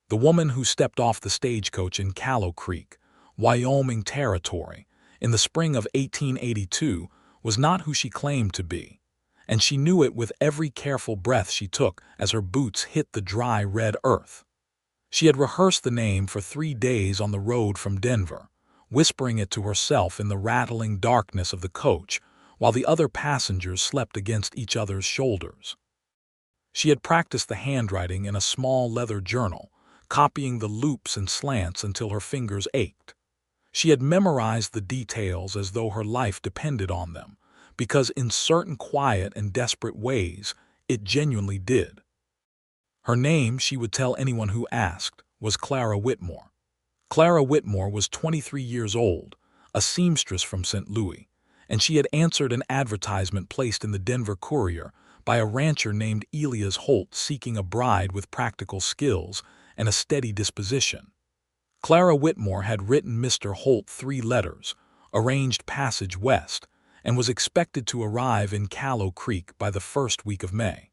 The woman who stepped off the stagecoach in Cowboy Creek, Wyoming territory, in the spring of 1882 was not who she claimed to be, and she knew it with every careful breath she took as her boots hit the dry red earth. She had rehearsed the name for 3 days on the road from Denver, whispering it to herself in the rattling darkness of the coach while the other passengers slept against each other's shoulders. She had practiced the handwriting in a small leather journal, copying the loops and slants until her fingers ached. She had memorized the details as though her life depended on them, because in certain quiet and desperate ways, it genuinely did. Her name, she would tell anyone who asked, was Clara Whitmore. Clara Whitmore was 23 years old, a seamstress from St. Louis, and she had answered an advertisement placed in the Denver Courier by a rancher named Elias Holt seeking a bride with practical skills and a steady disposition. Clara Whitmore had written Mr. Holt 3 letters, arranged passage west, and was expected to arrive in Cowboy Creek by the first week of May.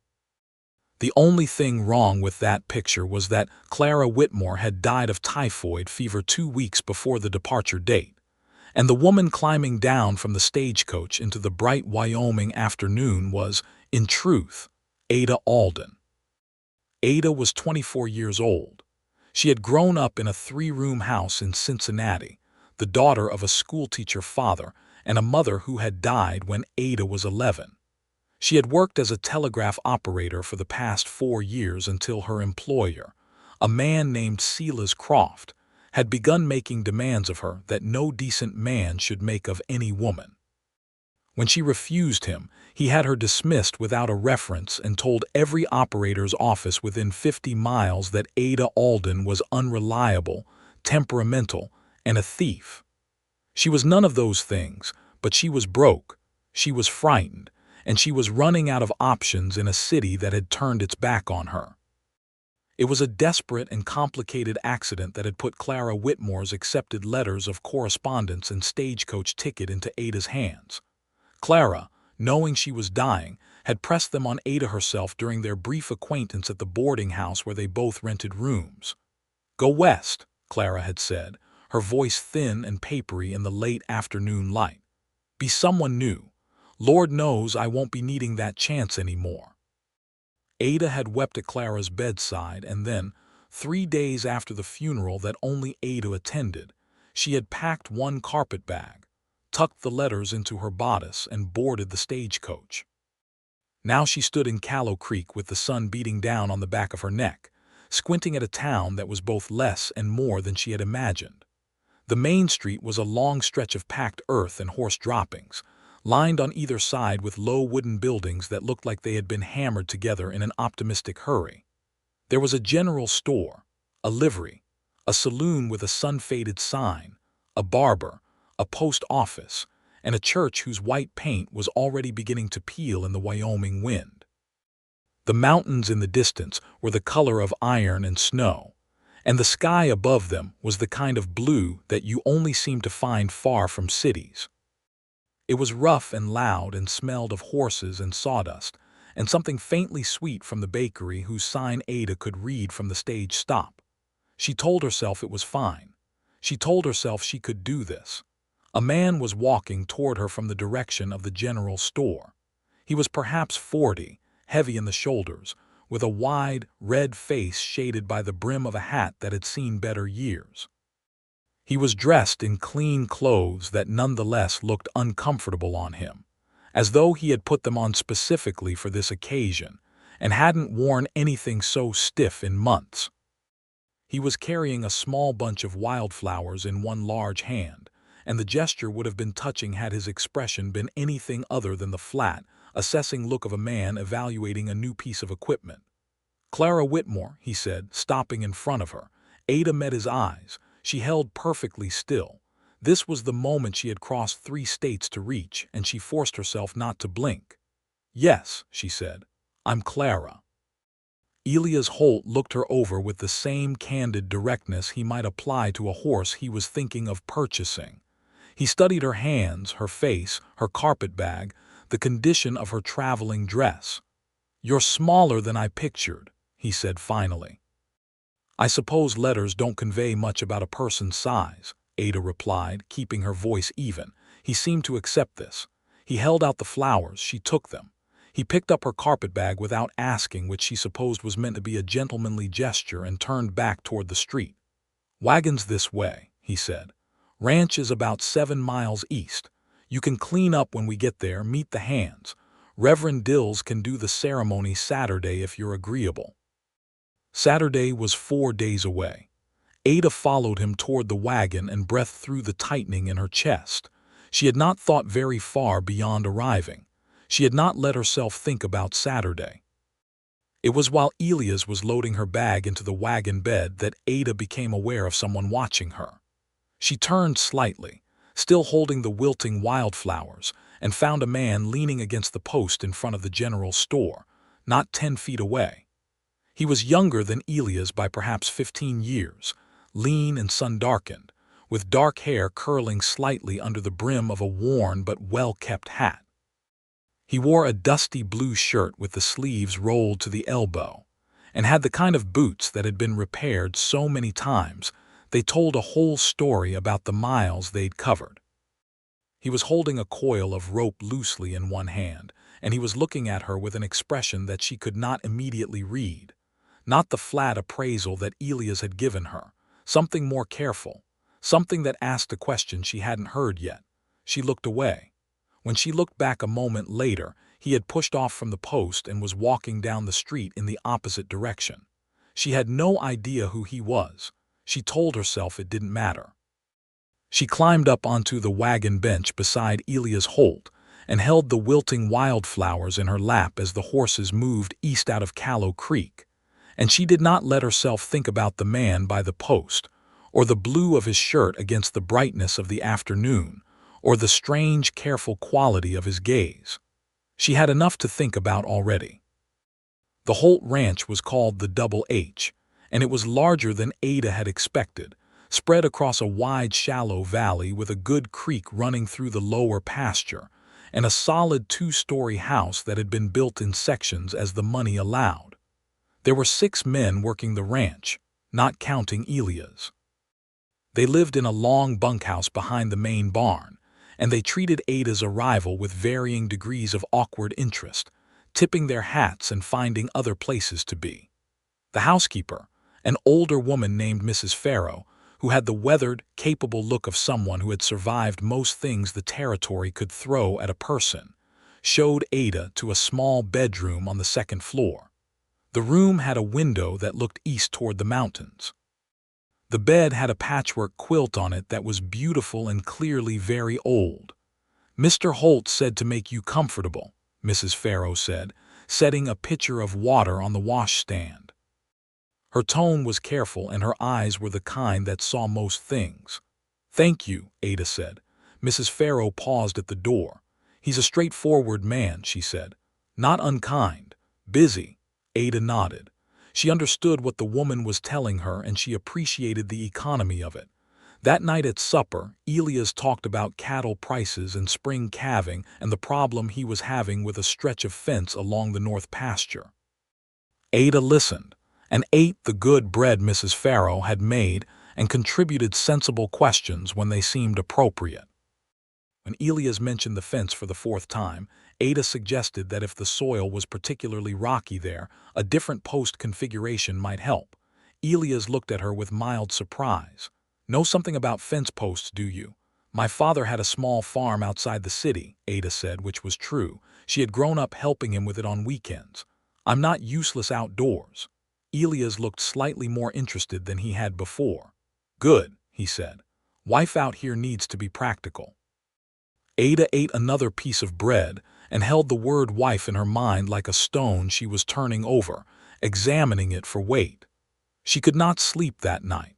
The only thing wrong with that picture was that Clara Whitmore had died of typhoid fever 2 weeks before the departure date, and the woman climbing down from the stagecoach into the bright Wyoming afternoon was, in truth, Ada Alden. Ada was 24 years old. She had grown up in a 3-room house in Cincinnati, the daughter of a schoolteacher father and a mother who had died when Ada was 11. She had worked as a telegraph operator for the past 4 years until her employer, a man named Silas Croft, had begun making demands of her that no decent man should make of any woman. When she refused him, he had her dismissed without a reference and told every operator's office within 50 miles that Ada Alden was unreliable, temperamental, and a thief. She was none of those things, but she was broke, she was frightened, and she was running out of options in a city that had turned its back on her. It was a desperate and complicated accident that had put Clara Whitmore's accepted letters of correspondence and stagecoach ticket into Ada's hands. Clara, knowing she was dying, had pressed them on Ada herself during their brief acquaintance at the boarding house where they both rented rooms. "Go west," Clara had said, her voice thin and papery in the late afternoon light. "Be someone new. Lord knows I won't be needing that chance anymore." Ada had wept at Clara's bedside, and then, 3 days after the funeral that only Ada attended, she had packed one carpet bag, tucked the letters into her bodice, and boarded the stagecoach. Now she stood in Cowboy Creek with the sun beating down on the back of her neck, squinting at a town that was both less and more than she had imagined. The main street was a long stretch of packed earth and horse droppings, lined on either side with low wooden buildings that looked like they had been hammered together in an optimistic hurry. There was a general store, a livery, a saloon with a sun-faded sign, a barber, a post office, and a church whose white paint was already beginning to peel in the Wyoming wind. The mountains in the distance were the color of iron and snow, and the sky above them was the kind of blue that you only seem to find far from cities. It was rough and loud and smelled of horses and sawdust, and something faintly sweet from the bakery whose sign Ada could read from the stage stop. She told herself it was fine. She told herself she could do this. A man was walking toward her from the direction of the general store. He was perhaps 40, heavy in the shoulders, with a wide, red face shaded by the brim of a hat that had seen better years. He was dressed in clean clothes that nonetheless looked uncomfortable on him, as though he had put them on specifically for this occasion and hadn't worn anything so stiff in months. He was carrying a small bunch of wildflowers in one large hand, and the gesture would have been touching had his expression been anything other than the flat, assessing look of a man evaluating a new piece of equipment. "Clara Whitmore," he said, stopping in front of her. Ada met his eyes. She held perfectly still. This was the moment she had crossed 3 states to reach, and she forced herself not to blink. "Yes," she said, "I'm Clara." Elias Holt looked her over with the same candid directness he might apply to a horse he was thinking of purchasing. He studied her hands, her face, her carpet bag, the condition of her traveling dress. "You're smaller than I pictured," he said finally. I suppose letters don't convey much about a person's size, Ada replied, keeping her voice even. He seemed to accept this. He held out the flowers. She took them. He picked up her carpetbag without asking, which she supposed was meant to be a gentlemanly gesture, and turned back toward the street. Wagons this way, he said. Ranch is about 7 miles east. You can clean up when we get there, meet the hands. Reverend Dills can do the ceremony Saturday if you're agreeable. Saturday was 4 days away. Ada followed him toward the wagon and breath through the tightening in her chest. She had not thought very far beyond arriving. She had not let herself think about Saturday. It was while Elias was loading her bag into the wagon bed that Ada became aware of someone watching her. She turned slightly, still holding the wilting wildflowers, and found a man leaning against the post in front of the general store, not 10 feet away. He was younger than Elias by perhaps 15 years, lean and sun-darkened, with dark hair curling slightly under the brim of a worn but well-kept hat. He wore a dusty blue shirt with the sleeves rolled to the elbow, and had the kind of boots that had been repaired so many times they told a whole story about the miles they'd covered. He was holding a coil of rope loosely in one hand, and he was looking at her with an expression that she could not immediately read. Not the flat appraisal that Elias had given her, something more careful, something that asked a question she hadn't heard yet. She looked away. When she looked back a moment later, he had pushed off from the post and was walking down the street in the opposite direction. She had no idea who he was. She told herself it didn't matter. She climbed up onto the wagon bench beside Elias Holt and held the wilting wildflowers in her lap as the horses moved east out of Callow Creek. And she did not let herself think about the man by the post, or the blue of his shirt against the brightness of the afternoon, or the strange, careful quality of his gaze. She had enough to think about already. The Holt Ranch was called the Double H, and it was larger than Ada had expected, spread across a wide, shallow valley with a good creek running through the lower pasture, and a solid 2-story house that had been built in sections as the money allowed. There were 6 men working the ranch, not counting Elias. They lived in a long bunkhouse behind the main barn, and they treated Ada's arrival with varying degrees of awkward interest, tipping their hats and finding other places to be. The housekeeper, an older woman named Mrs. Farrow, who had the weathered, capable look of someone who had survived most things the territory could throw at a person, showed Ada to a small bedroom on the 2nd floor. The room had a window that looked east toward the mountains. The bed had a patchwork quilt on it that was beautiful and clearly very old. "Mr. Holt said to make you comfortable," Mrs. Farrow said, setting a pitcher of water on the washstand. Her tone was careful and her eyes were the kind that saw most things. "Thank you," Ada said. Mrs. Farrow paused at the door. "He's a straightforward man," she said. "Not unkind. Busy." Ada nodded. She understood what the woman was telling her and she appreciated the economy of it. That night at supper, Elias talked about cattle prices and spring calving and the problem he was having with a stretch of fence along the north pasture. Ada listened and ate the good bread Mrs. Farrow had made and contributed sensible questions when they seemed appropriate. When Elias mentioned the fence for the 4th time, Ada suggested that if the soil was particularly rocky there, a different post configuration might help. Elias looked at her with mild surprise. "Know something about fence posts, do you?" "My father had a small farm outside the city," Ada said, which was true. She had grown up helping him with it on weekends. "I'm not useless outdoors." Elias looked slightly more interested than he had before. "Good," he said. "Wife out here needs to be practical." Ada ate another piece of bread and held the word wife in her mind like a stone she was turning over, examining it for weight. She could not sleep that night.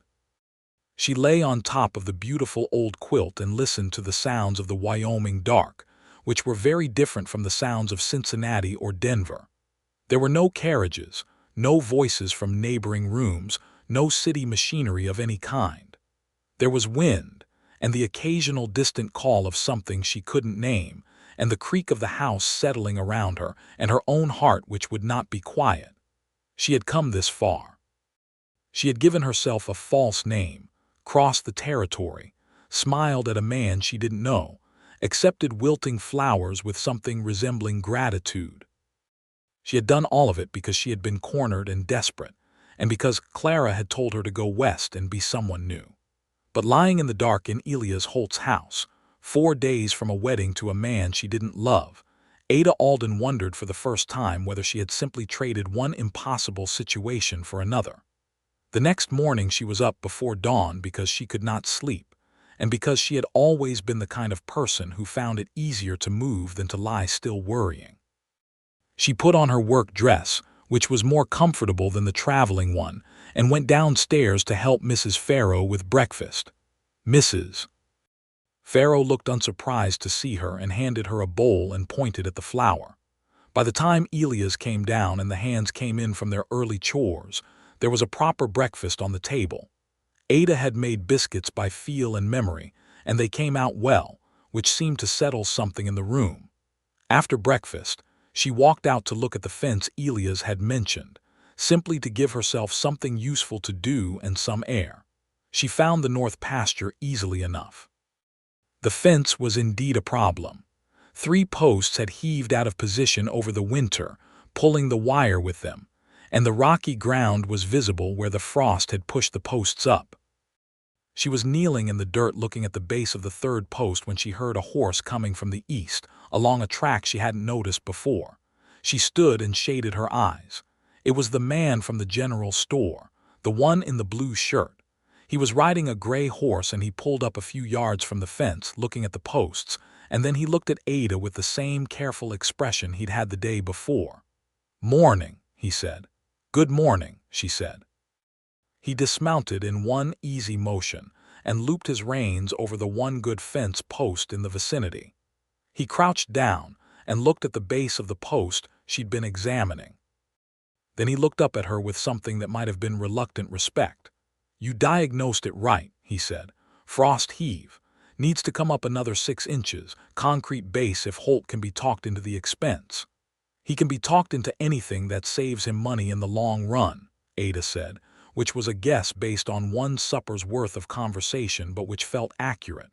She lay on top of the beautiful old quilt and listened to the sounds of the Wyoming dark, which were very different from the sounds of Cincinnati or Denver. There were no carriages, no voices from neighboring rooms, no city machinery of any kind. There was wind, and the occasional distant call of something she couldn't name, and the creak of the house settling around her, and her own heart which would not be quiet. She had come this far. She had given herself a false name, crossed the territory, smiled at a man she didn't know, accepted wilting flowers with something resembling gratitude. She had done all of it because she had been cornered and desperate, and because Clara had told her to go west and be someone new. But lying in the dark in Elias Holt's house, 4 days from a wedding to a man she didn't love, Ada Alden wondered for the first time whether she had simply traded one impossible situation for another. The next morning she was up before dawn because she could not sleep, and because she had always been the kind of person who found it easier to move than to lie still worrying. She put on her work dress, which was more comfortable than the traveling one, and went downstairs to help Mrs. Farrow with breakfast. Mrs. Farrow looked unsurprised to see her and handed her a bowl and pointed at the flour. By the time Elias came down and the hands came in from their early chores, there was a proper breakfast on the table. Ada had made biscuits by feel and memory, and they came out well, which seemed to settle something in the room. After breakfast, she walked out to look at the fence Elias had mentioned, simply to give herself something useful to do and some air. She found the north pasture easily enough. The fence was indeed a problem. 3 posts had heaved out of position over the winter, pulling the wire with them, and the rocky ground was visible where the frost had pushed the posts up. She was kneeling in the dirt looking at the base of the 3rd post when she heard a horse coming from the east, along a track she hadn't noticed before. She stood and shaded her eyes. It was the man from the general store, the one in the blue shirt. He was riding a gray horse and he pulled up a few yards from the fence, looking at the posts, and then he looked at Ada with the same careful expression he'd had the day before. "Morning," he said. "Good morning," she said. He dismounted in one easy motion and looped his reins over the one good fence post in the vicinity. He crouched down and looked at the base of the post she'd been examining. Then he looked up at her with something that might have been reluctant respect. "You diagnosed it right," he said. "Frost heave. Needs to come up another 6 inches, concrete base if Holt can be talked into the expense." "He can be talked into anything that saves him money in the long run," Ada said, which was a guess based on one supper's worth of conversation but which felt accurate.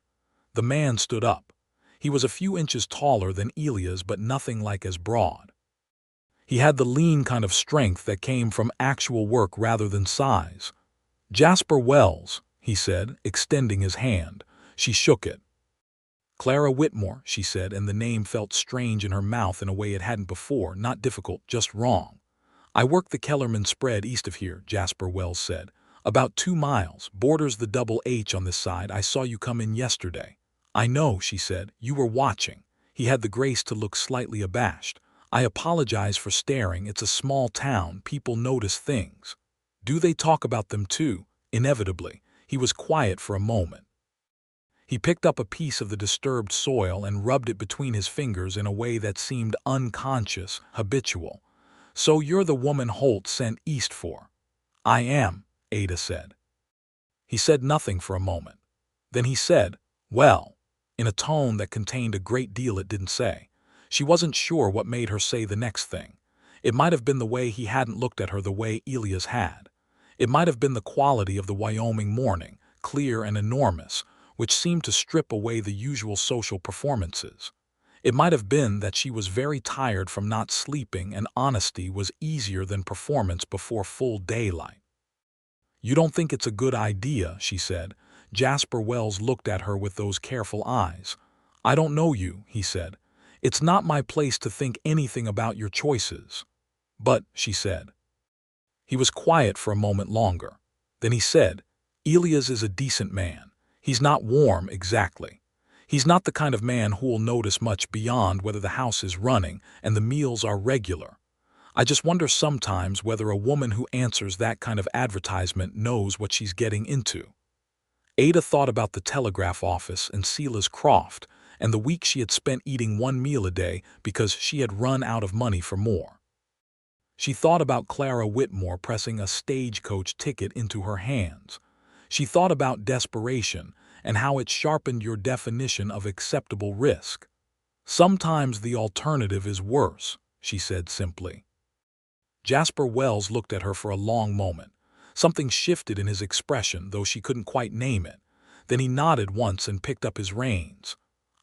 The man stood up. He was a few inches taller than Elias but nothing like as broad. He had the lean kind of strength that came from actual work rather than size. "Jasper Wells," he said, extending his hand. She shook it. "Clara Whitmore," she said, and the name felt strange in her mouth in a way it hadn't before, not difficult, just wrong. "I work the Kellerman spread east of here," Jasper Wells said. "About 2 miles, borders the double H on this side. I saw you come in yesterday." "I know," she said. "You were watching." He had the grace to look slightly abashed. "I apologize for staring. It's a small town. People notice things." "Do they talk about them too?" Inevitably. He was quiet for a moment. He picked up a piece of the disturbed soil and rubbed it between his fingers in a way that seemed unconscious, habitual. "So you're the woman Holt sent east for?" "I am," Ada said. He said nothing for a moment. Then he said, "Well," in a tone that contained a great deal it didn't say. She wasn't sure what made her say the next thing. It might have been the way he hadn't looked at her the way Elias had. It might have been the quality of the Wyoming morning, clear and enormous, which seemed to strip away the usual social performances. It might have been that she was very tired from not sleeping and honesty was easier than performance before full daylight. "You don't think it's a good idea," she said. Jasper Wells looked at her with those careful eyes. "I don't know you," he said. "It's not my place to think anything about your choices." "But," she said. He was quiet for a moment longer. Then he said, "Elias is a decent man. He's not warm, exactly. He's not the kind of man who'll notice much beyond whether the house is running and the meals are regular. I just wonder sometimes whether a woman who answers that kind of advertisement knows what she's getting into." Ada thought about the telegraph office and Silas Croft and the week she had spent eating 1 meal a day because she had run out of money for more. She thought about Clara Whitmore pressing a stagecoach ticket into her hands. She thought about desperation and how it sharpened your definition of acceptable risk. "Sometimes the alternative is worse," she said simply. Jasper Wells looked at her for a long moment. Something shifted in his expression, though she couldn't quite name it. Then he nodded once and picked up his reins.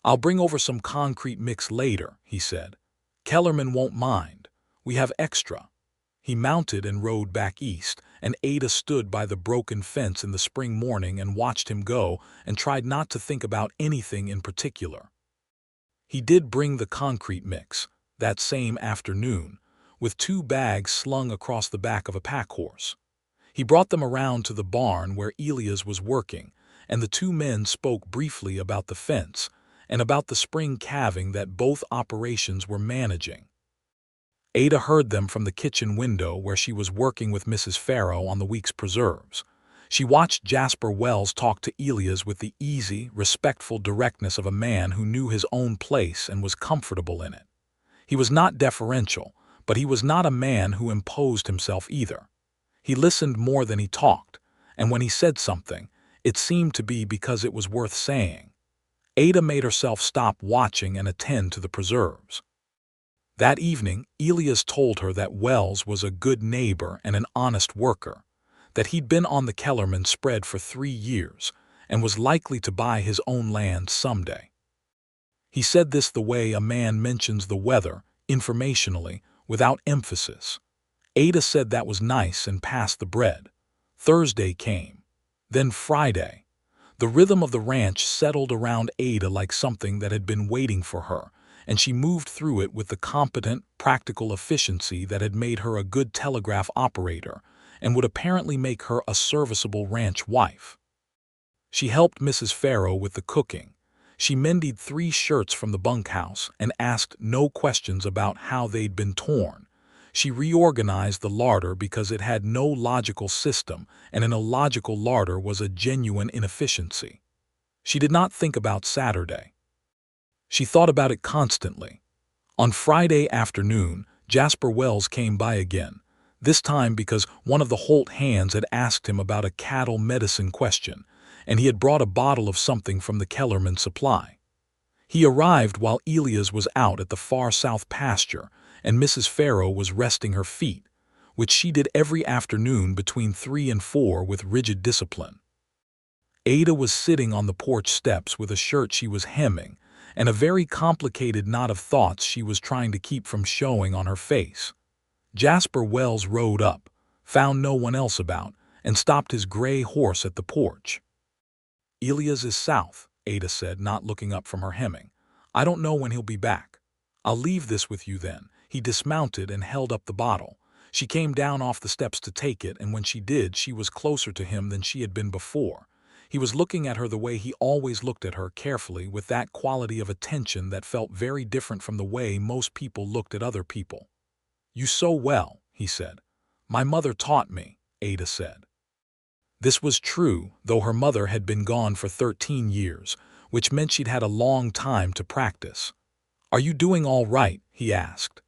"I'll bring over some concrete mix later," he said. "Kellerman won't mind. We have extra." He mounted and rode back east, and Ada stood by the broken fence in the spring morning and watched him go and tried not to think about anything in particular. He did bring the concrete mix, that same afternoon, with 2 bags slung across the back of a pack horse. He brought them around to the barn where Elias was working, and the 2 men spoke briefly about the fence and about the spring calving that both operations were managing. Ada heard them from the kitchen window where she was working with Mrs. Farrow on the week's preserves. She watched Jasper Wells talk to Elias with the easy, respectful directness of a man who knew his own place and was comfortable in it. He was not deferential, but he was not a man who imposed himself either. He listened more than he talked, and when he said something, it seemed to be because it was worth saying. Ada made herself stop watching and attend to the preserves. That evening, Elias told her that Wells was a good neighbor and an honest worker, that he'd been on the Kellerman spread for 3 years and was likely to buy his own land someday. He said this the way a man mentions the weather, informationally, without emphasis. Ada said that was nice and passed the bread. Thursday came. Then Friday. The rhythm of the ranch settled around Ada like something that had been waiting for her, and she moved through it with the competent, practical efficiency that had made her a good telegraph operator and would apparently make her a serviceable ranch wife. She helped Mrs. Farrow with the cooking. She mended 3 shirts from the bunkhouse and asked no questions about how they'd been torn. She reorganized the larder because it had no logical system, and an illogical larder was a genuine inefficiency. She did not think about Saturday. She thought about it constantly. On Friday afternoon, Jasper Wells came by again, this time because one of the Holt hands had asked him about a cattle medicine question, and he had brought a bottle of something from the Kellerman supply. He arrived while Elias was out at the far south pasture, and Mrs. Farrow was resting her feet, which she did every afternoon between 3 and 4 with rigid discipline. Ada was sitting on the porch steps with a shirt she was hemming, and a very complicated knot of thoughts she was trying to keep from showing on her face. Jasper Wells rode up, found no one else about, and stopped his gray horse at the porch. "Elias is south," Ada said, not looking up from her hemming. "I don't know when he'll be back. I'll leave this with you then." He dismounted and held up the bottle. She came down off the steps to take it, and when she did, she was closer to him than she had been before. He was looking at her the way he always looked at her, carefully, with that quality of attention that felt very different from the way most people looked at other people. "You sew well," he said. "My mother taught me," Ada said. This was true, though her mother had been gone for 13 years, which meant she'd had a long time to practice. "Are you doing all right?" he asked.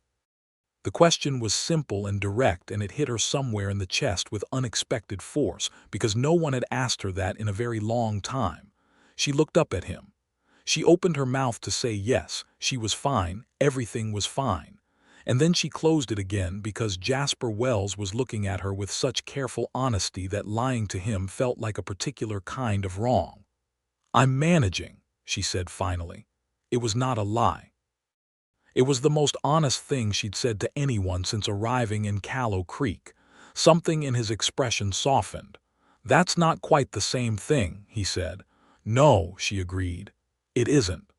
The question was simple and direct, and it hit her somewhere in the chest with unexpected force, because no one had asked her that in a very long time. She looked up at him. She opened her mouth to say yes, she was fine, everything was fine. And then she closed it again because Jasper Wells was looking at her with such careful honesty that lying to him felt like a particular kind of wrong. "I'm managing," she said finally. It was not a lie. It was the most honest thing she'd said to anyone since arriving in Callow Creek. Something in his expression softened. "That's not quite the same thing," he said. "No," she agreed. "It isn't."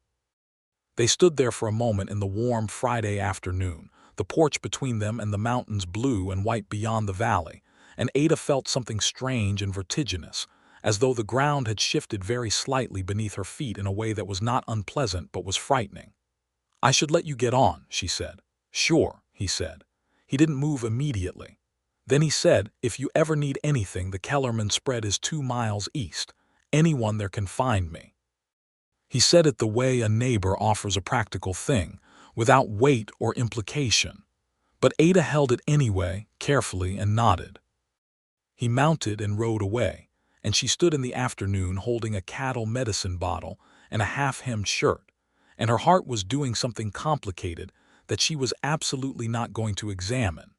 They stood there for a moment in the warm Friday afternoon, the porch between them and the mountains blue and white beyond the valley, and Ada felt something strange and vertiginous, as though the ground had shifted very slightly beneath her feet in a way that was not unpleasant but was frightening. "I should let you get on," she said. "Sure," he said. He didn't move immediately. Then he said, "If you ever need anything, the Kellerman spread is 2 miles east. Anyone there can find me." He said it the way a neighbor offers a practical thing, without weight or implication. But Ada held it anyway, carefully, and nodded. He mounted and rode away, and she stood in the afternoon holding a cattle medicine bottle and a half-hemmed shirt, and her heart was doing something complicated that she was absolutely not going to examine.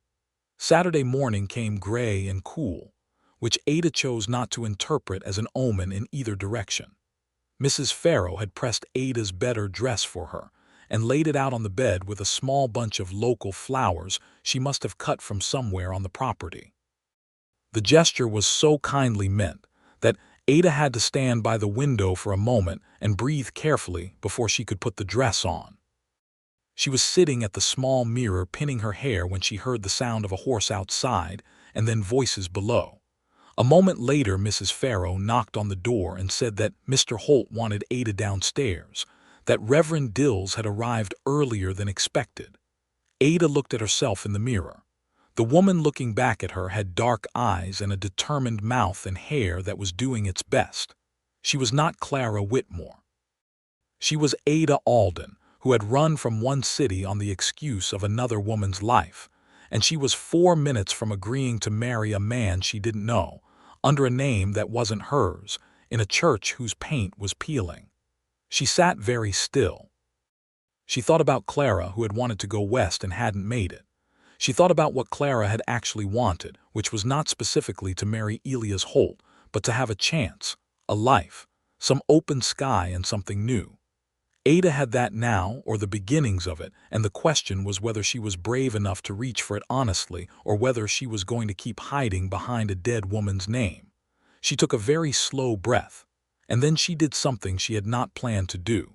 Saturday morning came gray and cool. which Ada chose not to interpret as an omen in either direction. Mrs. Farrow had pressed Ada's better dress for her and laid it out on the bed with a small bunch of local flowers she must have cut from somewhere on the property. The gesture was so kindly meant that Ada had to stand by the window for a moment and breathe carefully before she could put the dress on. She was sitting at the small mirror pinning her hair when she heard the sound of a horse outside and then voices below. A moment later, Mrs. Farrow knocked on the door and said that Mr. Holt wanted Ada downstairs, that Reverend Dills had arrived earlier than expected. Ada looked at herself in the mirror. The woman looking back at her had dark eyes and a determined mouth and hair that was doing its best. She was not Clara Whitmore. She was Ada Alden, who had run from one city on the excuse of another woman's life, and she was 4 minutes from agreeing to marry a man she didn't know, under a name that wasn't hers, in a church whose paint was peeling. She sat very still. She thought about Clara, who had wanted to go west and hadn't made it. She thought about what Clara had actually wanted, which was not specifically to marry Elias Holt, but to have a chance, a life, some open sky and something new. Ada had that now, or the beginnings of it, and the question was whether she was brave enough to reach for it honestly or whether she was going to keep hiding behind a dead woman's name. She took a very slow breath, and then she did something she had not planned to do.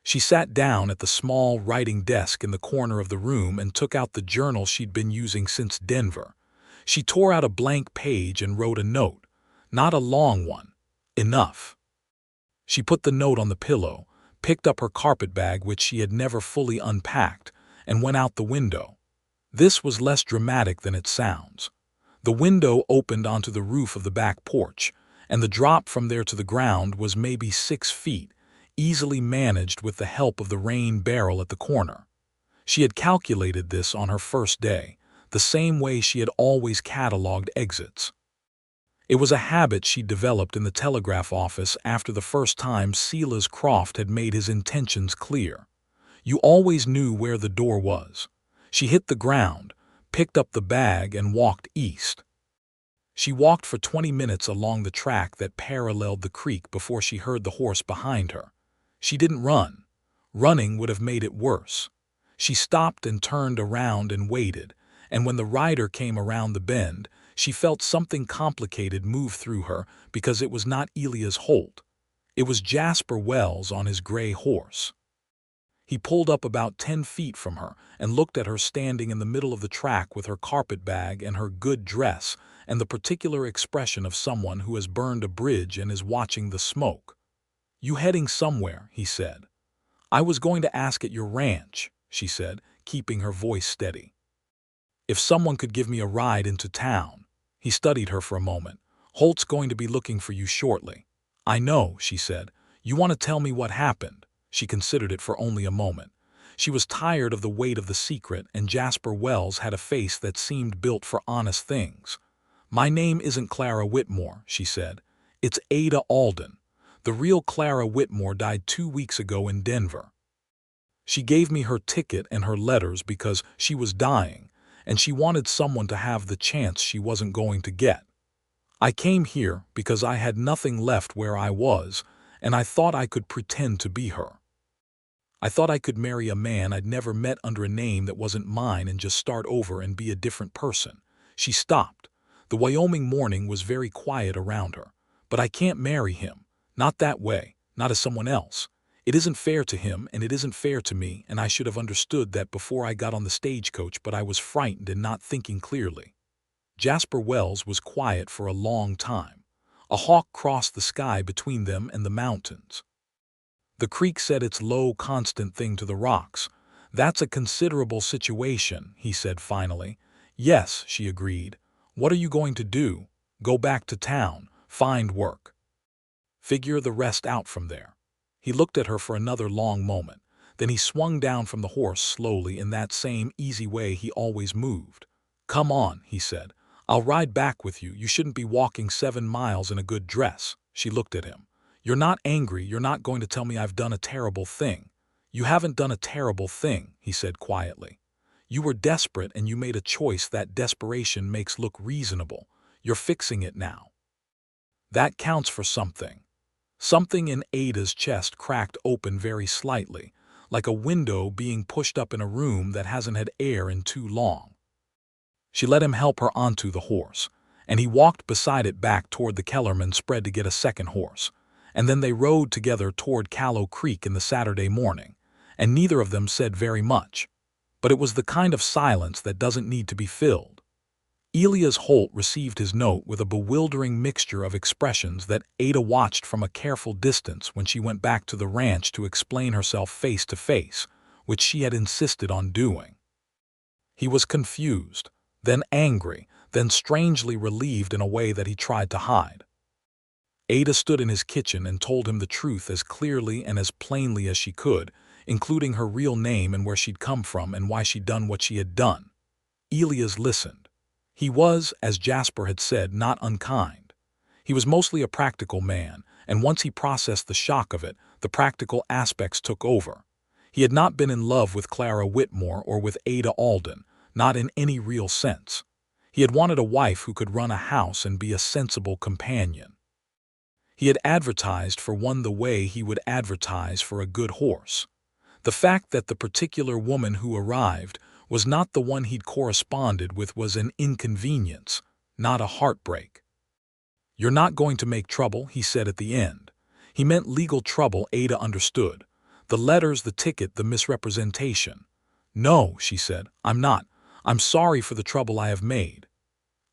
She sat down at the small writing desk in the corner of the room and took out the journal she'd been using since Denver. She tore out a blank page and wrote a note, not a long one, enough. She put the note on the pillow, picked up her carpetbag, which she had never fully unpacked, and went out the window. This was less dramatic than it sounds. The window opened onto the roof of the back porch, and the drop from there to the ground was maybe 6 feet, easily managed with the help of the rain barrel at the corner. She had calculated this on her first day, the same way she had always cataloged exits. It was a habit she developed in the telegraph office after the first time Silas Croft had made his intentions clear. You always knew where the door was. She hit the ground, picked up the bag, and walked east. She walked for 20 minutes along the track that paralleled the creek before she heard the horse behind her. She didn't run. Running would have made it worse. She stopped and turned around and waited, and when the rider came around the bend, she felt something complicated move through her because it was not Elias Holt. It was Jasper Wells on his gray horse. He pulled up about 10 feet from her and looked at her standing in the middle of the track with her carpetbag and her good dress and the particular expression of someone who has burned a bridge and is watching the smoke. "You heading somewhere?" he said. "I was going to ask at your ranch," she said, keeping her voice steady. "If someone could give me a ride into town." He studied her for a moment. "Holt's going to be looking for you shortly." "I know," she said. "You want to tell me what happened?" She considered it for only a moment. She was tired of the weight of the secret, and Jasper Wells had a face that seemed built for honest things. "My name isn't Clara Whitmore," she said. "It's Ada Alden. The real Clara Whitmore died 2 weeks ago in Denver. She gave me her ticket and her letters because she was dying, and she wanted someone to have the chance she wasn't going to get. I came here because I had nothing left where I was, and I thought I could pretend to be her. I thought I could marry a man I'd never met under a name that wasn't mine and just start over and be a different person." She stopped. The Wyoming morning was very quiet around her. "But I can't marry him. Not that way. Not as someone else. It isn't fair to him, and it isn't fair to me, and I should have understood that before I got on the stagecoach, but I was frightened and not thinking clearly." Jasper Wells was quiet for a long time. A hawk crossed the sky between them and the mountains. The creek said its low, constant thing to the rocks. "That's a considerable situation," he said finally. "Yes," she agreed. "What are you going to do? Go back to town? Find work? Figure the rest out from there?" He looked at her for another long moment. Then he swung down from the horse slowly in that same easy way he always moved. "Come on," he said. "I'll ride back with you. You shouldn't be walking 7 miles in a good dress." She looked at him. "You're not angry. You're not going to tell me I've done a terrible thing." "You haven't done a terrible thing," he said quietly. "You were desperate and you made a choice that desperation makes look reasonable. You're fixing it now. That counts for something. Something in Ada's chest cracked open very slightly, like a window being pushed up in a room that hasn't had air in too long. She let him help her onto the horse, and he walked beside it back toward the Kellerman spread to get a second horse, and then they rode together toward Callow Creek in the Saturday morning, and neither of them said very much. But it was the kind of silence that doesn't need to be filled. Elias Holt received his note with a bewildering mixture of expressions that Ada watched from a careful distance when she went back to the ranch to explain herself face to face, which she had insisted on doing. He was confused, then angry, then strangely relieved in a way that he tried to hide. Ada stood in his kitchen and told him the truth as clearly and as plainly as she could, including her real name and where she'd come from and why she'd done what she had done. Elias listened. He was, as Jasper had said, not unkind. He was mostly a practical man, and once he processed the shock of it, the practical aspects took over. He had not been in love with Clara Whitmore or with Ada Alden, not in any real sense. He had wanted a wife who could run a house and be a sensible companion. He had advertised for one the way he would advertise for a good horse. The fact that the particular woman who arrived was not the one he'd corresponded with was an inconvenience, not a heartbreak. "You're not going to make trouble," he said at the end. He meant legal trouble, Ada understood. The letters, the ticket, the misrepresentation. "No," she said, "I'm not. I'm sorry for the trouble I have made."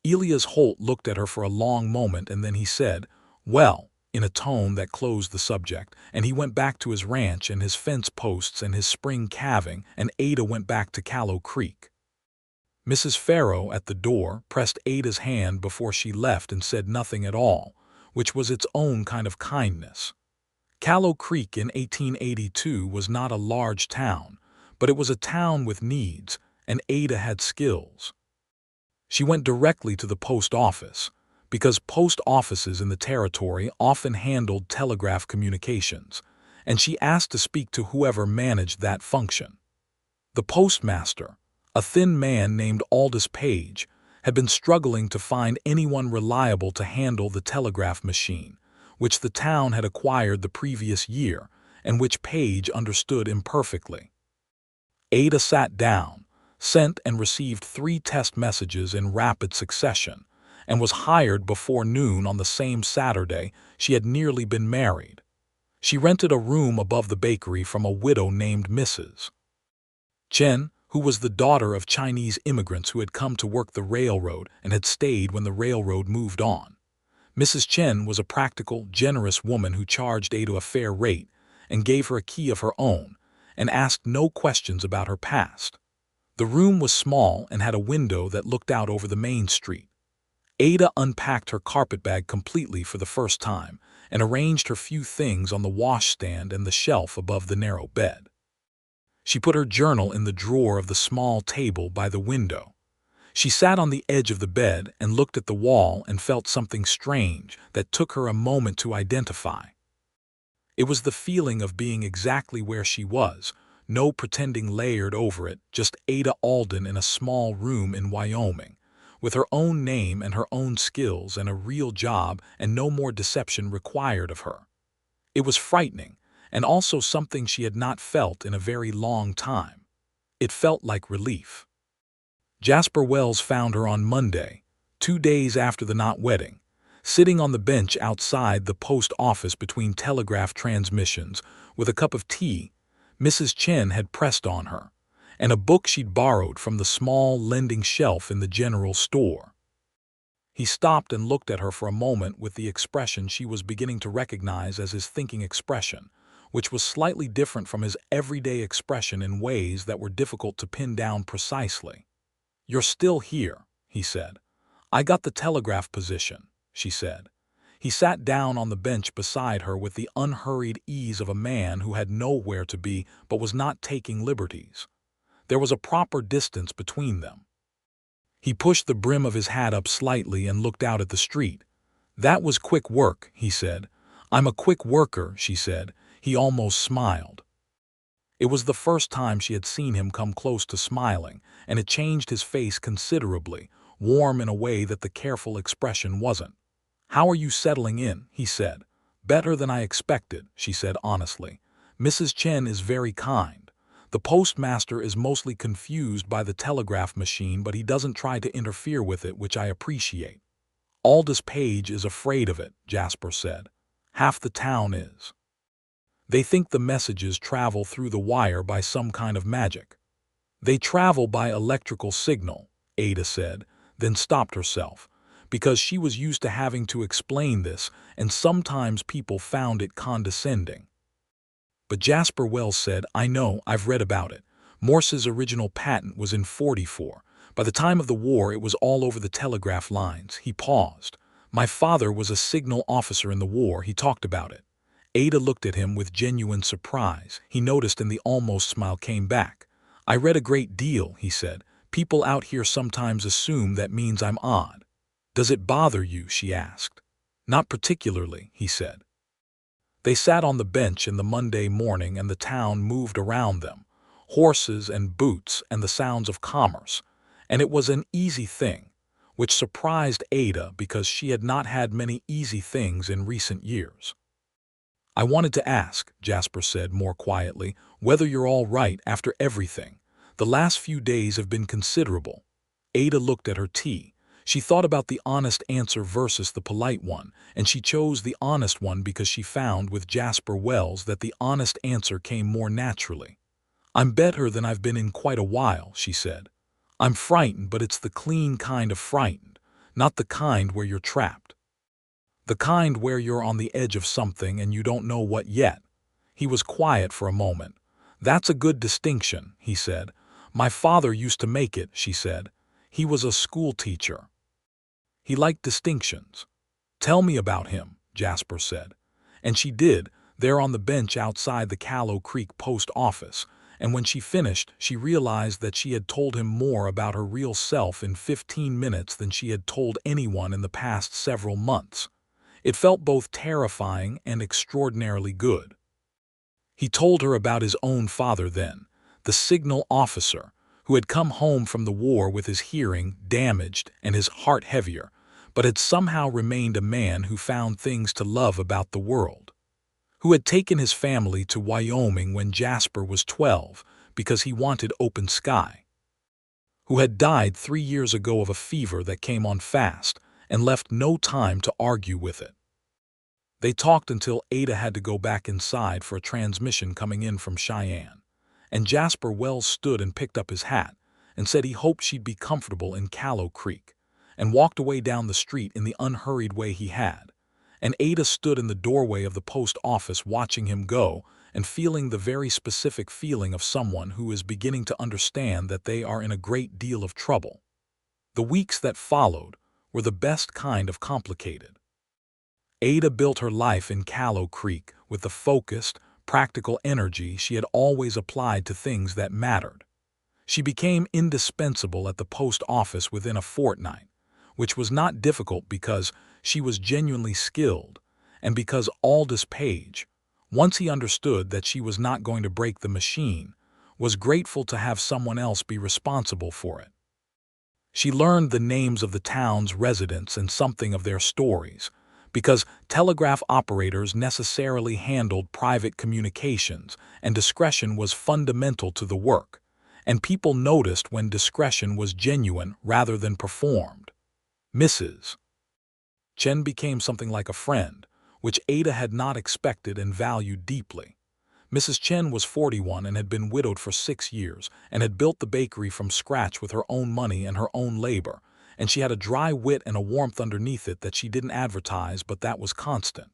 Elias Holt looked at her for a long moment and then he said, "Well," in a tone that closed the subject, and he went back to his ranch and his fence posts and his spring calving, and Ada went back to Callow Creek. Mrs. Farrow, at the door, pressed Ada's hand before she left and said nothing at all, which was its own kind of kindness. Callow Creek in 1882 was not a large town, but it was a town with needs, and Ada had skills. She went directly to the post office, because post offices in the territory often handled telegraph communications, and she asked to speak to whoever managed that function. The postmaster, a thin man named Aldous Page, had been struggling to find anyone reliable to handle the telegraph machine, which the town had acquired the previous year and which Page understood imperfectly. Ada sat down, sent and received 3 test messages in rapid succession, and was hired before noon on the same Saturday she had nearly been married. She rented a room above the bakery from a widow named Mrs. Chen, who was the daughter of Chinese immigrants who had come to work the railroad and had stayed when the railroad moved on. Mrs. Chen was a practical, generous woman who charged Ada a fair rate and gave her a key of her own and asked no questions about her past. The room was small and had a window that looked out over the main street. Ada unpacked her carpetbag completely for the first time and arranged her few things on the washstand and the shelf above the narrow bed. She put her journal in the drawer of the small table by the window. She sat on the edge of the bed and looked at the wall and felt something strange that took her a moment to identify. It was the feeling of being exactly where she was, no pretending layered over it, just Ada Alden in a small room in Wyoming, with her own name and her own skills and a real job and no more deception required of her. It was frightening, and also something she had not felt in a very long time. It felt like relief. Jasper Wells found her on Monday, 2 days after the not wedding, sitting on the bench outside the post office between telegraph transmissions with a cup of tea Mrs. Chen had pressed on her, and a book she'd borrowed from the small lending shelf in the general store. He stopped and looked at her for a moment with the expression she was beginning to recognize as his thinking expression, which was slightly different from his everyday expression in ways that were difficult to pin down precisely. "You're still here," he said. "I got the telegraph position," she said. He sat down on the bench beside her with the unhurried ease of a man who had nowhere to be but was not taking liberties. There was a proper distance between them. He pushed the brim of his hat up slightly and looked out at the street. "That was quick work," he said. "I'm a quick worker," she said. He almost smiled. It was the first time she had seen him come close to smiling, and it changed his face considerably, warm in a way that the careful expression wasn't. "How are you settling in?" he said. "Better than I expected," she said honestly. "Mrs. Chen is very kind. The postmaster is mostly confused by the telegraph machine, but he doesn't try to interfere with it, which I appreciate." "Aldous Page is afraid of it," Jasper said. "Half the town is. They think the messages travel through the wire by some kind of magic." "They travel by electrical signal," Ada said, then stopped herself, because she was used to having to explain this, and sometimes people found it condescending. But Jasper Wells said, "I know, I've read about it. Morse's original patent was in '44. By the time of the war, it was all over the telegraph lines." He paused. "My father was a signal officer in the war. He talked about it." Ada looked at him with genuine surprise. He noticed, and the almost smile came back. "I read a great deal," he said. "People out here sometimes assume that means I'm odd." "Does it bother you?" she asked. "Not particularly," he said. They sat on the bench in the Monday morning, and the town moved around them. Horses and boots and the sounds of commerce. And it was an easy thing, which surprised Ada because she had not had many easy things in recent years. "I wanted to ask," Jasper said more quietly, "whether you're all right after everything. The last few days have been considerable." Ada looked at her tea. She thought about the honest answer versus the polite one, and she chose the honest one because she found with Jasper Wells that the honest answer came more naturally. "I'm better than I've been in quite a while," she said. "I'm frightened, but it's the clean kind of frightened, not the kind where you're trapped. The kind where you're on the edge of something and you don't know what yet." He was quiet for a moment. "That's a good distinction," he said. "My father used to make it," she said. "He was a school teacher. He liked distinctions." "Tell me about him," Jasper said. And she did, there on the bench outside the Callow Creek post office, and when she finished, she realized that she had told him more about her real self in 15 minutes than she had told anyone in the past several months. It felt both terrifying and extraordinarily good. He told her about his own father then, the signal officer, who had come home from the war with his hearing damaged and his heart heavier, but had somehow remained a man who found things to love about the world. Who had taken his family to Wyoming when Jasper was 12 because he wanted open sky. Who had died 3 years ago of a fever that came on fast and left no time to argue with it. They talked until Ada had to go back inside for a transmission coming in from Cheyenne, and Jasper Wells stood and picked up his hat and said he hoped she'd be comfortable in Callow Creek, and walked away down the street in the unhurried way he had. And Ada stood in the doorway of the post office watching him go and feeling the very specific feeling of someone who is beginning to understand that they are in a great deal of trouble. The weeks that followed were the best kind of complicated. Ada built her life in Callow Creek with the focused, practical energy she had always applied to things that mattered. She became indispensable at the post office within a fortnight, which was not difficult because she was genuinely skilled, and because Aldous Page, once he understood that she was not going to break the machine, was grateful to have someone else be responsible for it. She learned the names of the town's residents and something of their stories, because telegraph operators necessarily handled private communications, and discretion was fundamental to the work, and people noticed when discretion was genuine rather than performed. Mrs. Chen became something like a friend, which Ada had not expected and valued deeply. Mrs. Chen was 41 and had been widowed for 6 years, and had built the bakery from scratch with her own money and her own labor, and she had a dry wit and a warmth underneath it that she didn't advertise, but that was constant.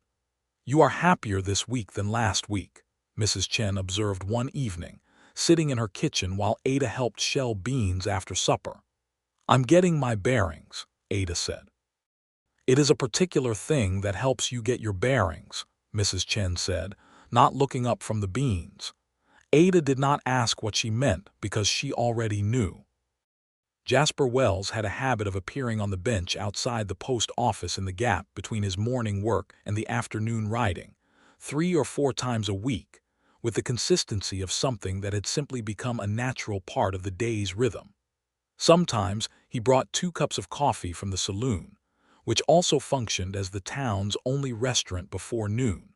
"You are happier this week than last week," Mrs. Chen observed one evening, sitting in her kitchen while Ada helped shell beans after supper. "I'm getting my bearings," Ada said. "It is a particular thing that helps you get your bearings," Mrs. Chen said, not looking up from the beans. Ada did not ask what she meant because she already knew. Jasper Wells had a habit of appearing on the bench outside the post office in the gap between his morning work and the afternoon riding, 3 or 4 times a week, with the consistency of something that had simply become a natural part of the day's rhythm. Sometimes he brought 2 cups of coffee from the saloon, which also functioned as the town's only restaurant before noon.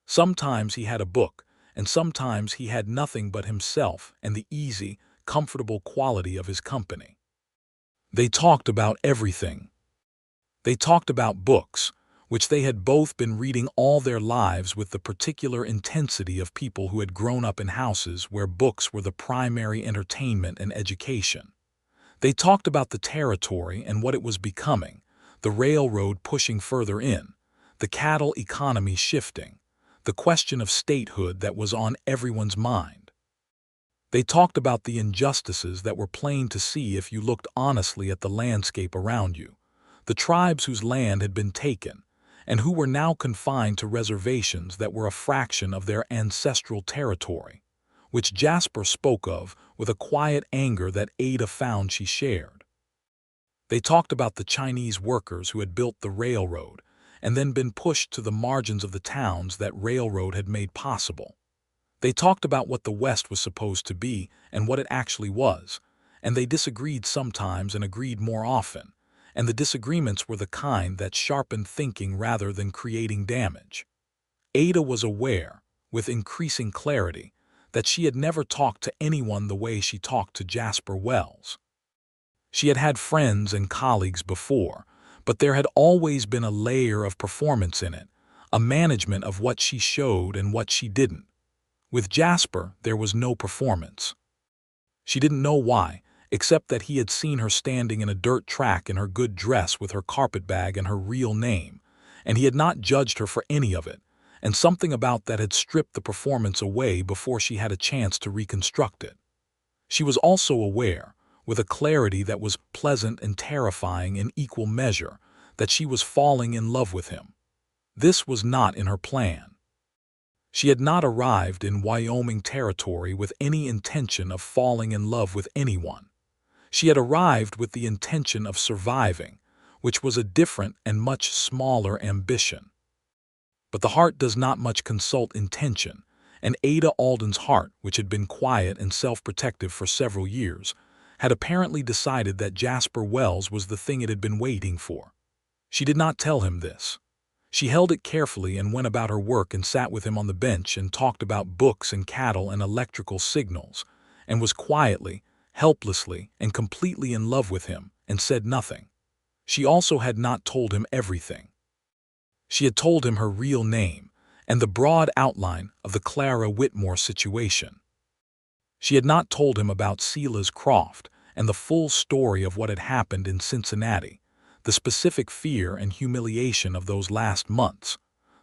Sometimes he had a book, and sometimes he had nothing but himself and the easy, comfortable quality of his company. They talked about everything. They talked about books, which they had both been reading all their lives with the particular intensity of people who had grown up in houses where books were the primary entertainment and education. They talked about the territory and what it was becoming, the railroad pushing further in, the cattle economy shifting, the question of statehood that was on everyone's mind. They talked about the injustices that were plain to see if you looked honestly at the landscape around you, the tribes whose land had been taken, and who were now confined to reservations that were a fraction of their ancestral territory, which Jasper spoke of with a quiet anger that Ada found she shared. They talked about the Chinese workers who had built the railroad and then been pushed to the margins of the towns that railroad had made possible. They talked about what the West was supposed to be and what it actually was, and they disagreed sometimes and agreed more often, and the disagreements were the kind that sharpened thinking rather than creating damage. Ada was aware, with increasing clarity, that she had never talked to anyone the way she talked to Jasper Wells. She had had friends and colleagues before, but there had always been a layer of performance in it, a management of what she showed and what she didn't. With Jasper, there was no performance. She didn't know why, except that he had seen her standing in a dirt track in her good dress with her carpetbag and her real name, and he had not judged her for any of it, and something about that had stripped the performance away before she had a chance to reconstruct it. She was also aware, with a clarity that was pleasant and terrifying in equal measure, that she was falling in love with him. This was not in her plan. She had not arrived in Wyoming territory with any intention of falling in love with anyone. She had arrived with the intention of surviving, which was a different and much smaller ambition. But the heart does not much consult intention, and Ada Alden's heart, which had been quiet and self-protective for several years, had apparently decided that Jasper Wells was the thing it had been waiting for. She did not tell him this. She held it carefully and went about her work and sat with him on the bench and talked about books and cattle and electrical signals, and was quietly, helplessly, and completely in love with him, and said nothing. She also had not told him everything. She had told him her real name and the broad outline of the Clara Whitmore situation. She had not told him about Silas Croft and the full story of what had happened in Cincinnati, the specific fear and humiliation of those last months,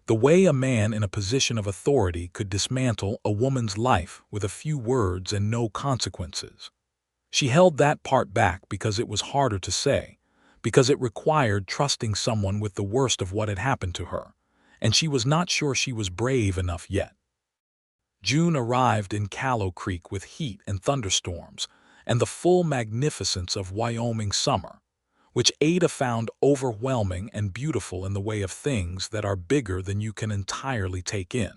the way a man in a position of authority could dismantle a woman's life with a few words and no consequences. She held that part back because it was harder to say, because it required trusting someone with the worst of what had happened to her, and she was not sure she was brave enough yet. June arrived in Callow Creek with heat and thunderstorms and the full magnificence of Wyoming summer, which Ada found overwhelming and beautiful in the way of things that are bigger than you can entirely take in.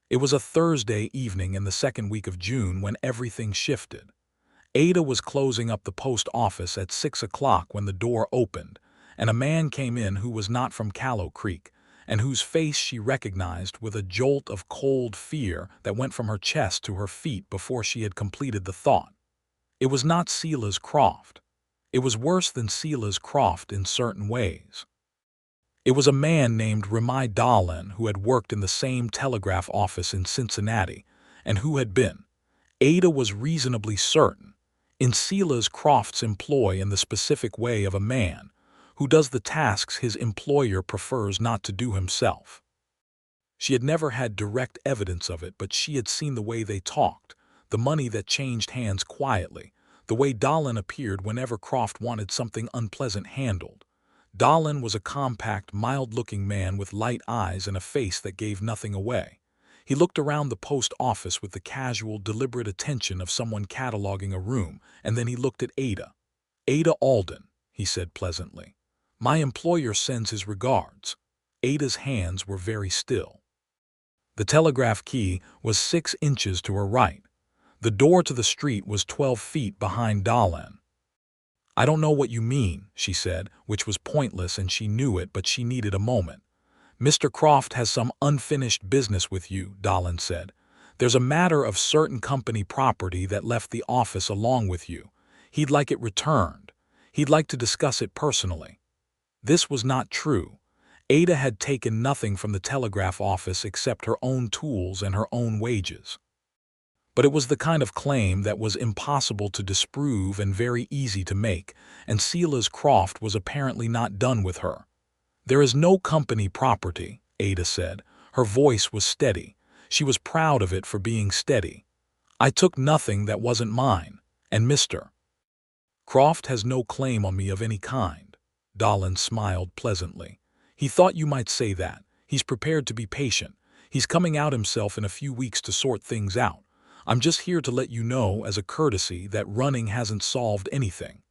It was a Thursday evening in the second week of June when everything shifted. Ada was closing up the post office at 6 o'clock when the door opened, and a man came in who was not from Callow Creek, and whose face she recognized with a jolt of cold fear that went from her chest to her feet before she had completed the thought. It was not Silas Croft. It was worse than Silas Croft in certain ways. It was a man named Ada Alden who had worked in the same telegraph office in Cincinnati, and who had been, Ada was reasonably certain, in Silas Croft's employ in the specific way of a man who does the tasks his employer prefers not to do himself. She had never had direct evidence of it, but she had seen the way they talked, the money that changed hands quietly, the way Dahlen appeared whenever Croft wanted something unpleasant handled. Dahlen was a compact, mild-looking man with light eyes and a face that gave nothing away. He looked around the post office with the casual, deliberate attention of someone cataloging a room, and then he looked at Ada. "Ada Alden," he said pleasantly. "My employer sends his regards." Ada's hands were very still. The telegraph key was 6 inches to her right. The door to the street was 12 feet behind Dahlen. I don't know what you mean, she said, which was pointless and she knew it, but she needed a moment. Mr. Croft has some unfinished business with you, Alden said. There's a matter of certain company property that left the office along with you. He'd like it returned. He'd like to discuss it personally. This was not true. Ada had taken nothing from the telegraph office except her own tools and her own wages. But it was the kind of claim that was impossible to disprove and very easy to make, and Silas Croft was apparently not done with her. There is no company property, Ada said. Her voice was steady. She was proud of it for being steady. I took nothing that wasn't mine, and Mr. Croft has no claim on me of any kind. Alden smiled pleasantly. He thought you might say that. He's prepared to be patient. He's coming out himself in a few weeks to sort things out. I'm just here to let you know as a courtesy that running hasn't solved anything.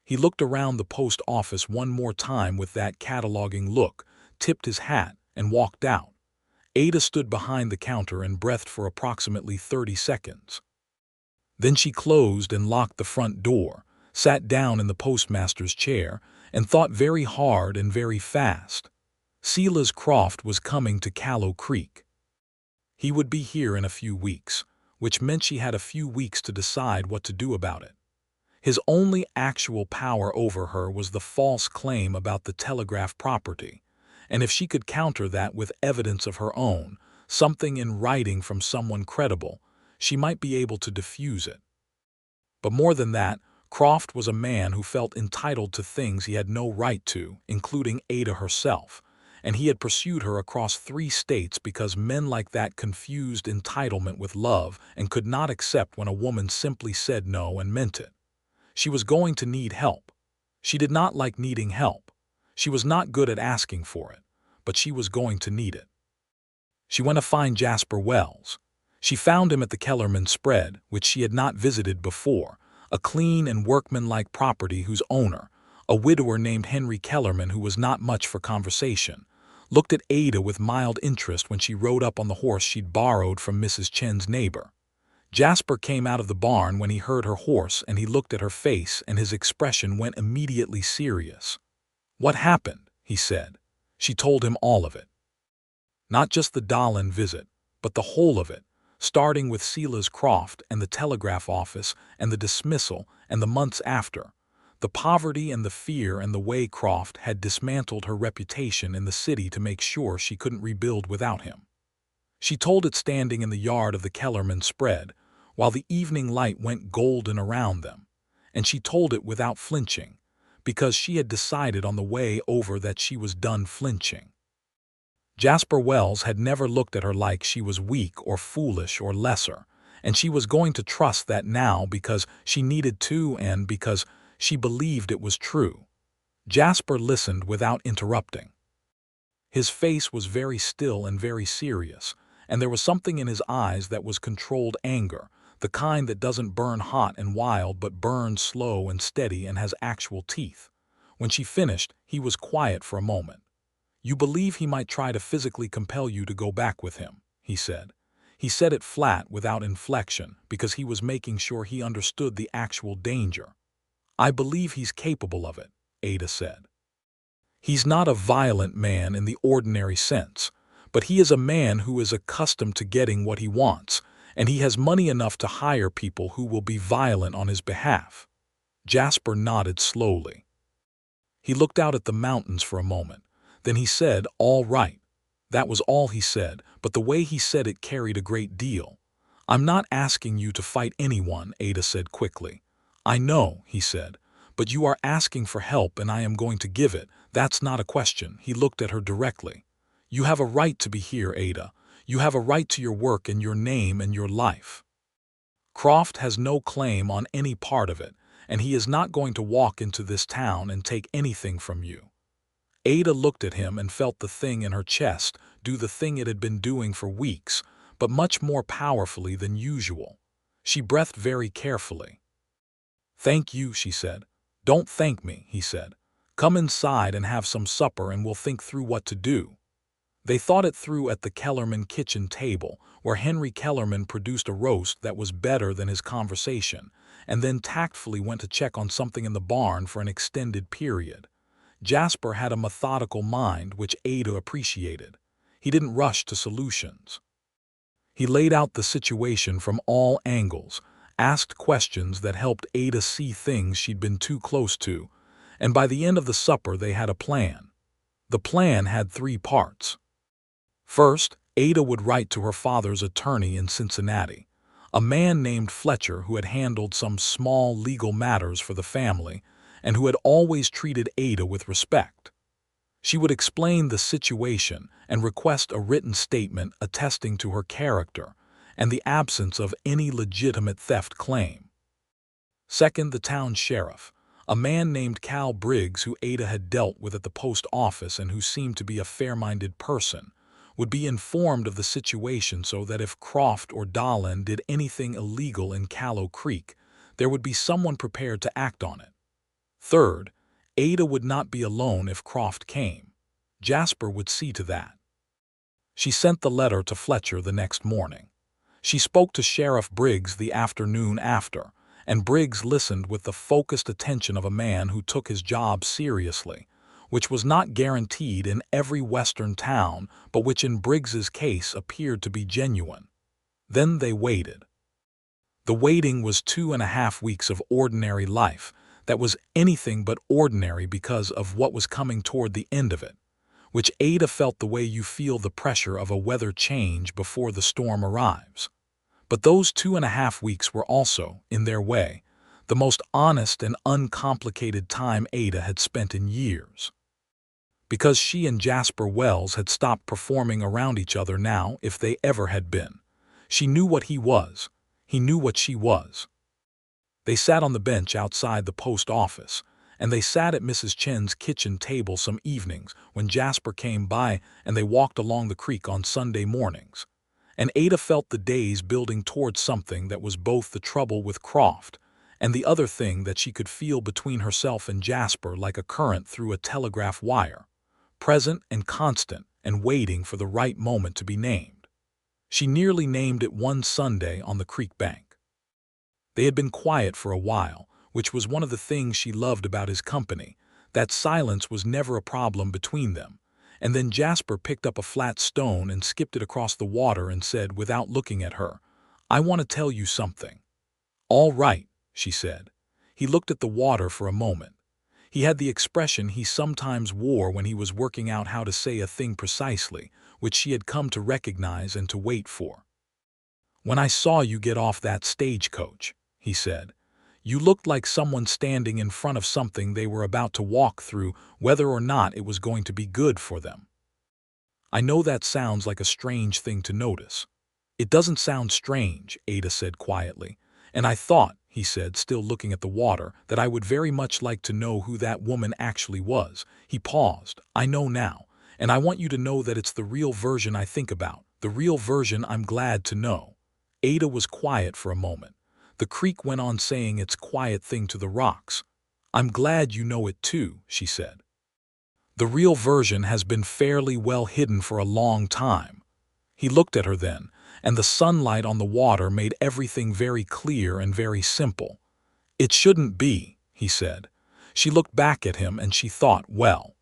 He looked around the post office one more time with that cataloging look, tipped his hat, and walked out. Ada stood behind the counter and breathed for approximately 30 seconds. Then she closed and locked the front door, sat down in the postmaster's chair, and thought very hard and very fast. Silas Croft was coming to Callow Creek. He would be here in a few weeks, which meant she had a few weeks to decide what to do about it. His only actual power over her was the false claim about the telegraph property, and if she could counter that with evidence of her own, something in writing from someone credible, she might be able to diffuse it. But more than that, Croft was a man who felt entitled to things he had no right to, including Ada herself, and he had pursued her across 3 states because men like that confused entitlement with love and could not accept when a woman simply said no and meant it. She was going to need help. She did not like needing help. She was not good at asking for it, but she was going to need it. She went to find Jasper Wells. She found him at the Kellerman spread, which she had not visited before, a clean and workmanlike property whose owner, a widower named Henry Kellerman who was not much for conversation, looked at Ada with mild interest when she rode up on the horse she'd borrowed from Mrs. Chen's neighbor. Jasper came out of the barn when he heard her horse, and he looked at her face, and his expression went immediately serious. "What happened?" he said. She told him all of it. Not just the Alden visit, but the whole of it, starting with Silas Croft and the telegraph office and the dismissal and the months after, the poverty and the fear and the way Croft had dismantled her reputation in the city to make sure she couldn't rebuild without him. She told it standing in the yard of the Kellerman spread, while the evening light went golden around them, and she told it without flinching, because she had decided on the way over that she was done flinching. Jasper Wells had never looked at her like she was weak or foolish or lesser, and she was going to trust that now because she needed to and because she believed it was true. Jasper listened without interrupting. His face was very still and very serious, and there was something in his eyes that was controlled anger, the kind that doesn't burn hot and wild but burns slow and steady and has actual teeth. When she finished, he was quiet for a moment. "You believe he might try to physically compel you to go back with him," he said. He said it flat without inflection because he was making sure he understood the actual danger. "I believe he's capable of it," Ada said. "He's not a violent man in the ordinary sense, but he is a man who is accustomed to getting what he wants, and he has money enough to hire people who will be violent on his behalf." Jasper nodded slowly. He looked out at the mountains for a moment. Then he said, "All right." That was all he said, but the way he said it carried a great deal. "I'm not asking you to fight anyone," Ada said quickly. "I know," he said, "but you are asking for help and I am going to give it. That's not a question." He looked at her directly. "You have a right to be here, Ada. You have a right to your work and your name and your life. Croft has no claim on any part of it, and he is not going to walk into this town and take anything from you." Ada looked at him and felt the thing in her chest do the thing it had been doing for weeks, but much more powerfully than usual. She breathed very carefully. "Thank you," she said. "Don't thank me," he said. "Come inside and have some supper and we'll think through what to do." They thought it through at the Kellerman kitchen table, where Henry Kellerman produced a roast that was better than his conversation, and then tactfully went to check on something in the barn for an extended period. Jasper had a methodical mind which Ada appreciated. He didn't rush to solutions. He laid out the situation from all angles, asked questions that helped Ada see things she'd been too close to, and by the end of the supper they had a plan. The plan had three parts. First, Ada would write to her father's attorney in Cincinnati, a man named Fletcher who had handled some small legal matters for the family and who had always treated Ada with respect. She would explain the situation and request a written statement attesting to her character and the absence of any legitimate theft claim. Second, the town sheriff, a man named Cal Briggs who Ada had dealt with at the post office and who seemed to be a fair-minded person, would be informed of the situation so that if Croft or Dahlin did anything illegal in Callow Creek, there would be someone prepared to act on it. Third, Ada would not be alone if Croft came. Jasper would see to that. She sent the letter to Fletcher the next morning. She spoke to Sheriff Briggs the afternoon after, and Briggs listened with the focused attention of a man who took his job seriously, which was not guaranteed in every western town, but which in Briggs's case appeared to be genuine. Then they waited. The waiting was 2.5 weeks of ordinary life that was anything but ordinary because of what was coming toward the end of it, which Ada felt the way you feel the pressure of a weather change before the storm arrives. But those 2.5 weeks were also, in their way, the most honest and uncomplicated time Ada had spent in years. Because she and Jasper Wells had stopped performing around each other now, if they ever had been. She knew what he was. He knew what she was. They sat on the bench outside the post office, and they sat at Mrs. Chen's kitchen table some evenings when Jasper came by, and they walked along the creek on Sunday mornings. And Ada felt the days building towards something that was both the trouble with Croft and the other thing that she could feel between herself and Jasper like a current through a telegraph wire, present and constant and waiting for the right moment to be named. She nearly named it one Sunday on the creek bank. They had been quiet for a while, which was one of the things she loved about his company. That silence was never a problem between them. And then Jasper picked up a flat stone and skipped it across the water and said without looking at her, "I want to tell you something." "All right," she said. He looked at the water for a moment. He had the expression he sometimes wore when he was working out how to say a thing precisely, which she had come to recognize and to wait for. "When I saw you get off that stagecoach," he said, "you looked like someone standing in front of something they were about to walk through, whether or not it was going to be good for them." "I know that sounds like a strange thing to notice." "It doesn't sound strange," Ada said quietly. "And I thought," he said, still looking at the water, "that I would very much like to know who that woman actually was." He paused. "I know now, and I want you to know that it's the real version I think about, the real version I'm glad to know." Ada was quiet for a moment. The creek went on saying its quiet thing to the rocks. "I'm glad you know it too," she said. "The real version has been fairly well hidden for a long time." He looked at her then, and the sunlight on the water made everything very clear and very simple. "It shouldn't be," he said. She looked back at him and she thought, well,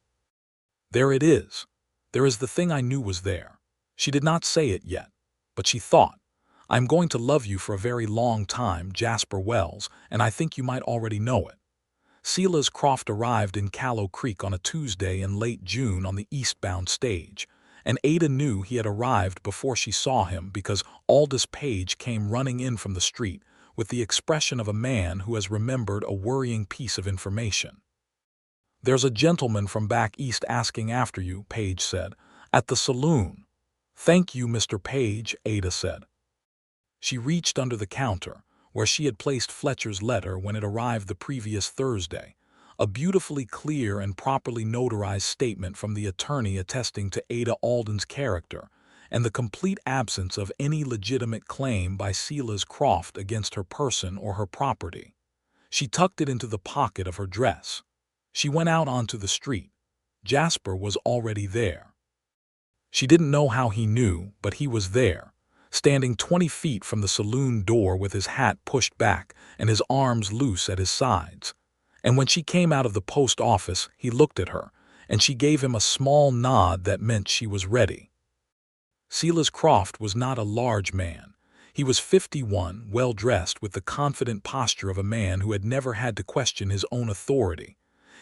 there it is. There is the thing I knew was there. She did not say it yet, but she thought, "I'm going to love you for a very long time, Jasper Wells, and I think you might already know it." Silas Croft arrived in Callow Creek on a Tuesday in late June on the eastbound stage, and Ada knew he had arrived before she saw him because Aldous Page came running in from the street with the expression of a man who has remembered a worrying piece of information. "There's a gentleman from back east asking after you," Page said, "at the saloon." "Thank you, Mr. Page," Ada said. She reached under the counter, where she had placed Fletcher's letter when it arrived the previous Thursday, a beautifully clear and properly notarized statement from the attorney attesting to Ada Alden's character and the complete absence of any legitimate claim by Silas Croft against her person or her property. She tucked it into the pocket of her dress. She went out onto the street. Jasper was already there. She didn't know how he knew, but he was there, standing 20 feet from the saloon door with his hat pushed back and his arms loose at his sides. And when she came out of the post office, he looked at her, and she gave him a small nod that meant she was ready. Silas Croft was not a large man. He was 51, well-dressed, with the confident posture of a man who had never had to question his own authority.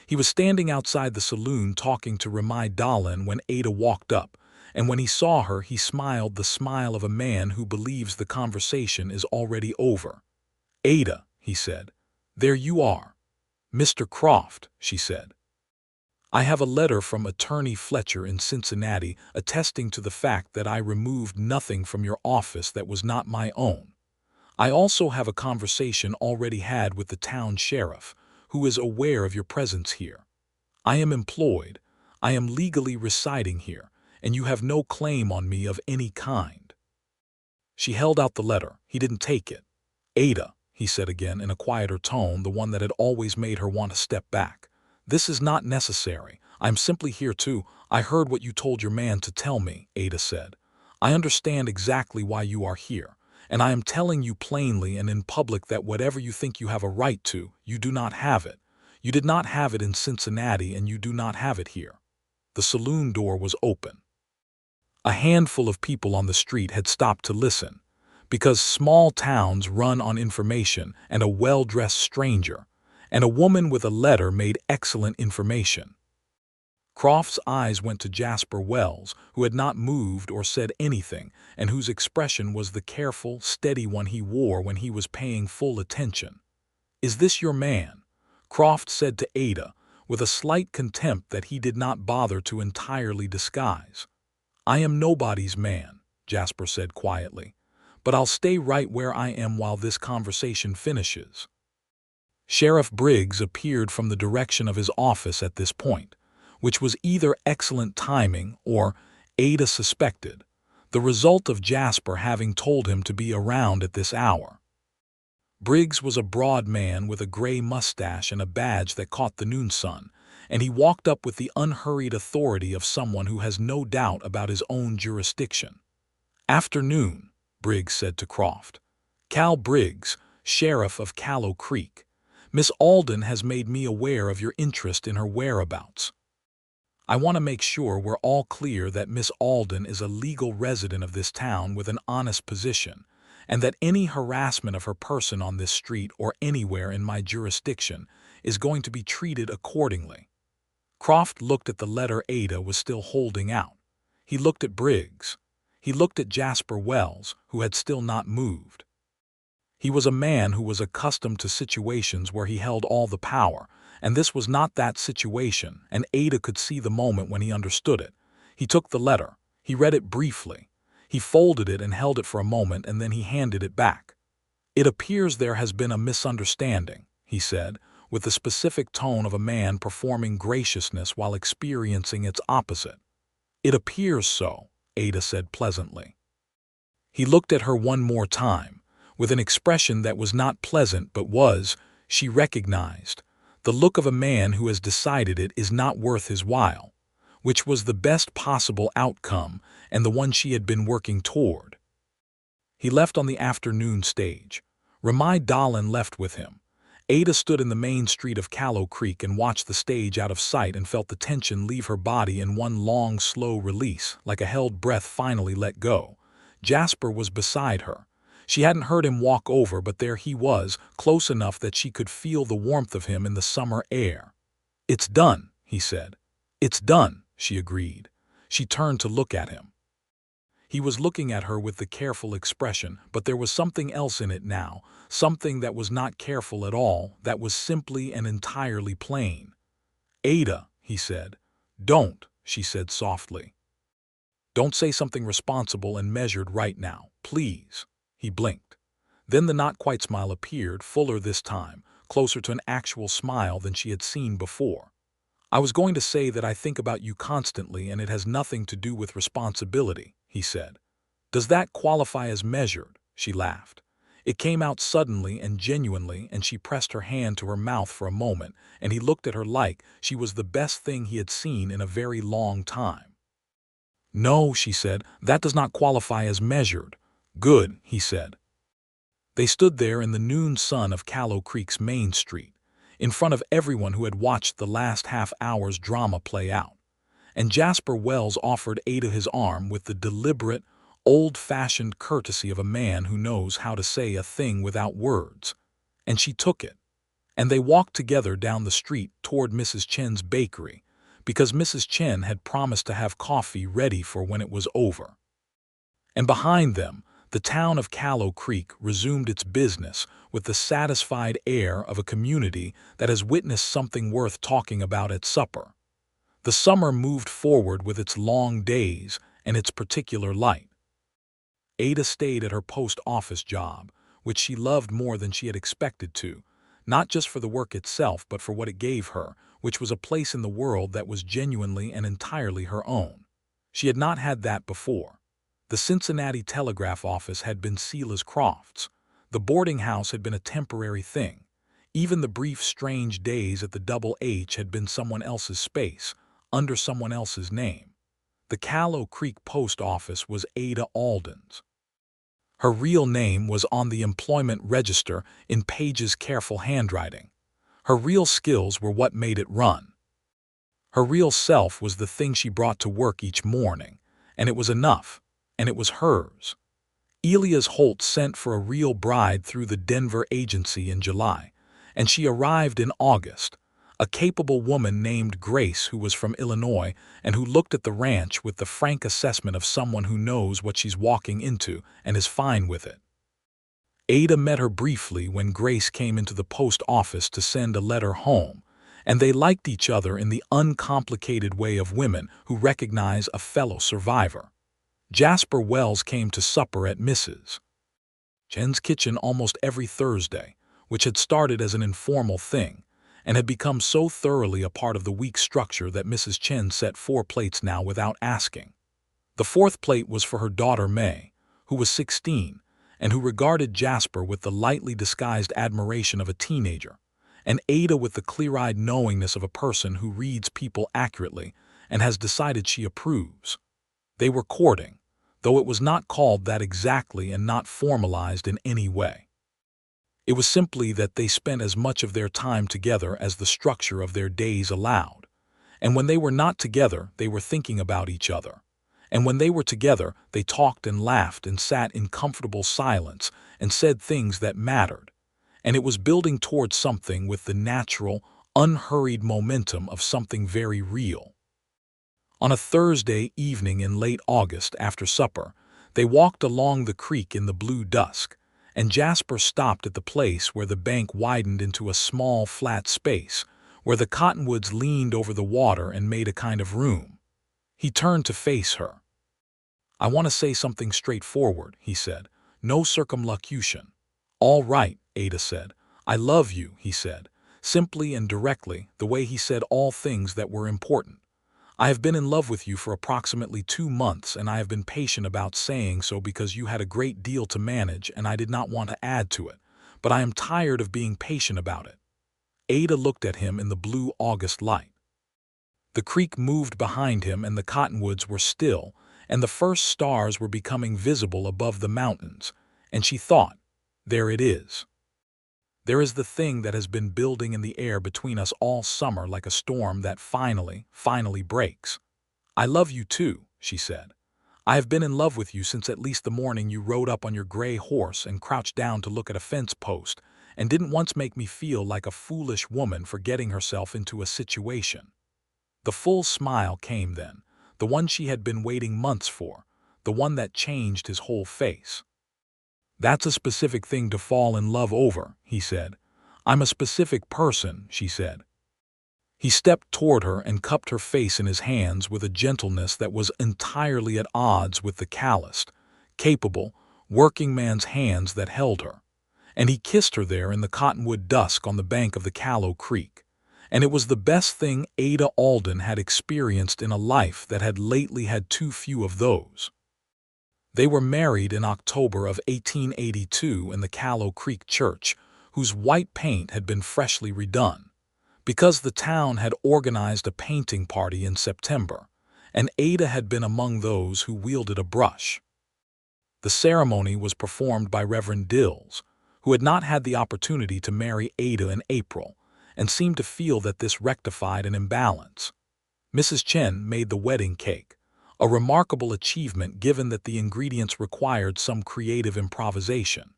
He was standing outside the saloon talking to Ada Alden when Ada walked up, and when he saw her he smiled the smile of a man who believes the conversation is already over. "Ada," he said, "there you are." "Mr. Croft," she said. "I have a letter from Attorney Fletcher in Cincinnati attesting to the fact that I removed nothing from your office that was not my own. I also have a conversation already had with the town sheriff, who is aware of your presence here. I am employed, I am legally residing here, and you have no claim on me of any kind." She held out the letter. He didn't take it. "Ada," he said again in a quieter tone, the one that had always made her want to step back. "This is not necessary. I'm simply here to—" "I heard what you told your man to tell me," Ada said. "I understand exactly why you are here, and I am telling you plainly and in public that whatever you think you have a right to, you do not have it. You did not have it in Cincinnati, and you do not have it here." The saloon door was open. A handful of people on the street had stopped to listen, because small towns run on information and a well-dressed stranger, and a woman with a letter made excellent information. Croft's eyes went to Jasper Wells, who had not moved or said anything, and whose expression was the careful, steady one he wore when he was paying full attention. "Is this your man?" Croft said to Ada, with a slight contempt that he did not bother to entirely disguise. "I am nobody's man," Jasper said quietly, "but I'll stay right where I am while this conversation finishes." Sheriff Briggs appeared from the direction of his office at this point, which was either excellent timing or, Ada suspected, the result of Jasper having told him to be around at this hour. Briggs was a broad man with a gray mustache and a badge that caught the noon sun, and he walked up with the unhurried authority of someone who has no doubt about his own jurisdiction. "Afternoon," Briggs said to Croft. "Cal Briggs, Sheriff of Callow Creek. Miss Alden has made me aware of your interest in her whereabouts. I want to make sure we're all clear that Miss Alden is a legal resident of this town with an honest position, and that any harassment of her person on this street or anywhere in my jurisdiction is going to be treated accordingly." Croft looked at the letter Ada was still holding out. He looked at Briggs. He looked at Jasper Wells, who had still not moved. He was a man who was accustomed to situations where he held all the power, and this was not that situation, and Ada could see the moment when he understood it. He took the letter. He read it briefly. He folded it and held it for a moment, and then he handed it back. "It appears there has been a misunderstanding," he said, with the specific tone of a man performing graciousness while experiencing its opposite. "It appears so," Ada said pleasantly. He looked at her one more time, with an expression that was not pleasant but was, she recognized, the look of a man who has decided it is not worth his while, which was the best possible outcome and the one she had been working toward. He left on the afternoon stage. Ada Alden left with him. Ada stood in the main street of Callow Creek and watched the stage out of sight and felt the tension leave her body in one long, slow release, like a held breath finally let go. Jasper was beside her. She hadn't heard him walk over, but there he was, close enough that she could feel the warmth of him in the summer air. "It's done," he said. "It's done," she agreed. She turned to look at him. He was looking at her with the careful expression, but there was something else in it now, something that was not careful at all, that was simply and entirely plain. "Ada," he said. "Don't," she said softly. "Don't say something responsible and measured right now, please." He blinked. Then the not-quite smile appeared, fuller this time, closer to an actual smile than she had seen before. "I was going to say that I think about you constantly, and it has nothing to do with responsibility," he said. "Does that qualify as measured?" She laughed. It came out suddenly and genuinely, and she pressed her hand to her mouth for a moment, and he looked at her like she was the best thing he had seen in a very long time. "No," she said, "that does not qualify as measured." "Good," he said. They stood there in the noon sun of Callow Creek's Main Street, in front of everyone who had watched the last half-hour's drama play out, and Jasper Wells offered Ada his arm with the deliberate, old-fashioned courtesy of a man who knows how to say a thing without words, and she took it. And they walked together down the street toward Mrs. Chen's bakery, because Mrs. Chen had promised to have coffee ready for when it was over. And behind them, the town of Callow Creek resumed its business with the satisfied air of a community that has witnessed something worth talking about at supper. The summer moved forward with its long days and its particular light. Ada stayed at her post office job, which she loved more than she had expected to, not just for the work itself but for what it gave her, which was a place in the world that was genuinely and entirely her own. She had not had that before. The Cincinnati telegraph office had been Sela's Crofts. The boarding house had been a temporary thing. Even the brief, strange days at the Double H had been someone else's space, under someone else's name. The Callow Creek post office was Ada Alden's. Her real name was on the employment register in Page's careful handwriting. Her real skills were what made it run. Her real self was the thing she brought to work each morning, and it was enough, and it was hers. Elias Holt sent for a real bride through the Denver agency in July, and she arrived in August, a capable woman named Grace who was from Illinois and who looked at the ranch with the frank assessment of someone who knows what she's walking into and is fine with it. Ada met her briefly when Grace came into the post office to send a letter home, and they liked each other in the uncomplicated way of women who recognize a fellow survivor. Jasper Wells came to supper at Mrs. Chen's kitchen almost every Thursday, which had started as an informal thing, and had become so thoroughly a part of the week's structure that Mrs. Chen set 4 plates now without asking. The 4th plate was for her daughter May, who was 16, and who regarded Jasper with the lightly disguised admiration of a teenager, and Ada with the clear-eyed knowingness of a person who reads people accurately and has decided she approves. They were courting, though it was not called that exactly and not formalized in any way. It was simply that they spent as much of their time together as the structure of their days allowed, and when they were not together they were thinking about each other, and when they were together they talked and laughed and sat in comfortable silence and said things that mattered, and it was building towards something with the natural, unhurried momentum of something very real. On a Thursday evening in late August after supper, they walked along the creek in the blue dusk, and Jasper stopped at the place where the bank widened into a small, flat space, where the cottonwoods leaned over the water and made a kind of room. He turned to face her. "I want to say something straightforward," he said. "No circumlocution." "All right," Ada said. "I love you," he said, simply and directly, the way he said all things that were important. "I have been in love with you for approximately 2 months, and I have been patient about saying so because you had a great deal to manage and I did not want to add to it, but I am tired of being patient about it." Ada looked at him in the blue August light. The creek moved behind him and the cottonwoods were still, and the first stars were becoming visible above the mountains, and she thought, "There it is. There is the thing that has been building in the air between us all summer like a storm that finally breaks." "I love you too," she said. "I have been in love with you since at least the morning you rode up on your gray horse and crouched down to look at a fence post and didn't once make me feel like a foolish woman for getting herself into a situation." The full smile came then, the one she had been waiting months for, the one that changed his whole face. "That's a specific thing to fall in love over," he said. "I'm a specific person," she said. He stepped toward her and cupped her face in his hands with a gentleness that was entirely at odds with the calloused, capable, working man's hands that held her, and he kissed her there in the cottonwood dusk on the bank of the Callow Creek, and it was the best thing Ada Alden had experienced in a life that had lately had too few of those. They were married in October of 1882 in the Callow Creek Church, whose white paint had been freshly redone, because the town had organized a painting party in September, and Ada had been among those who wielded a brush. The ceremony was performed by Reverend Dills, who had not had the opportunity to marry Ada in April, and seemed to feel that this rectified an imbalance. Mrs. Chen made the wedding cake, a remarkable achievement given that the ingredients required some creative improvisation.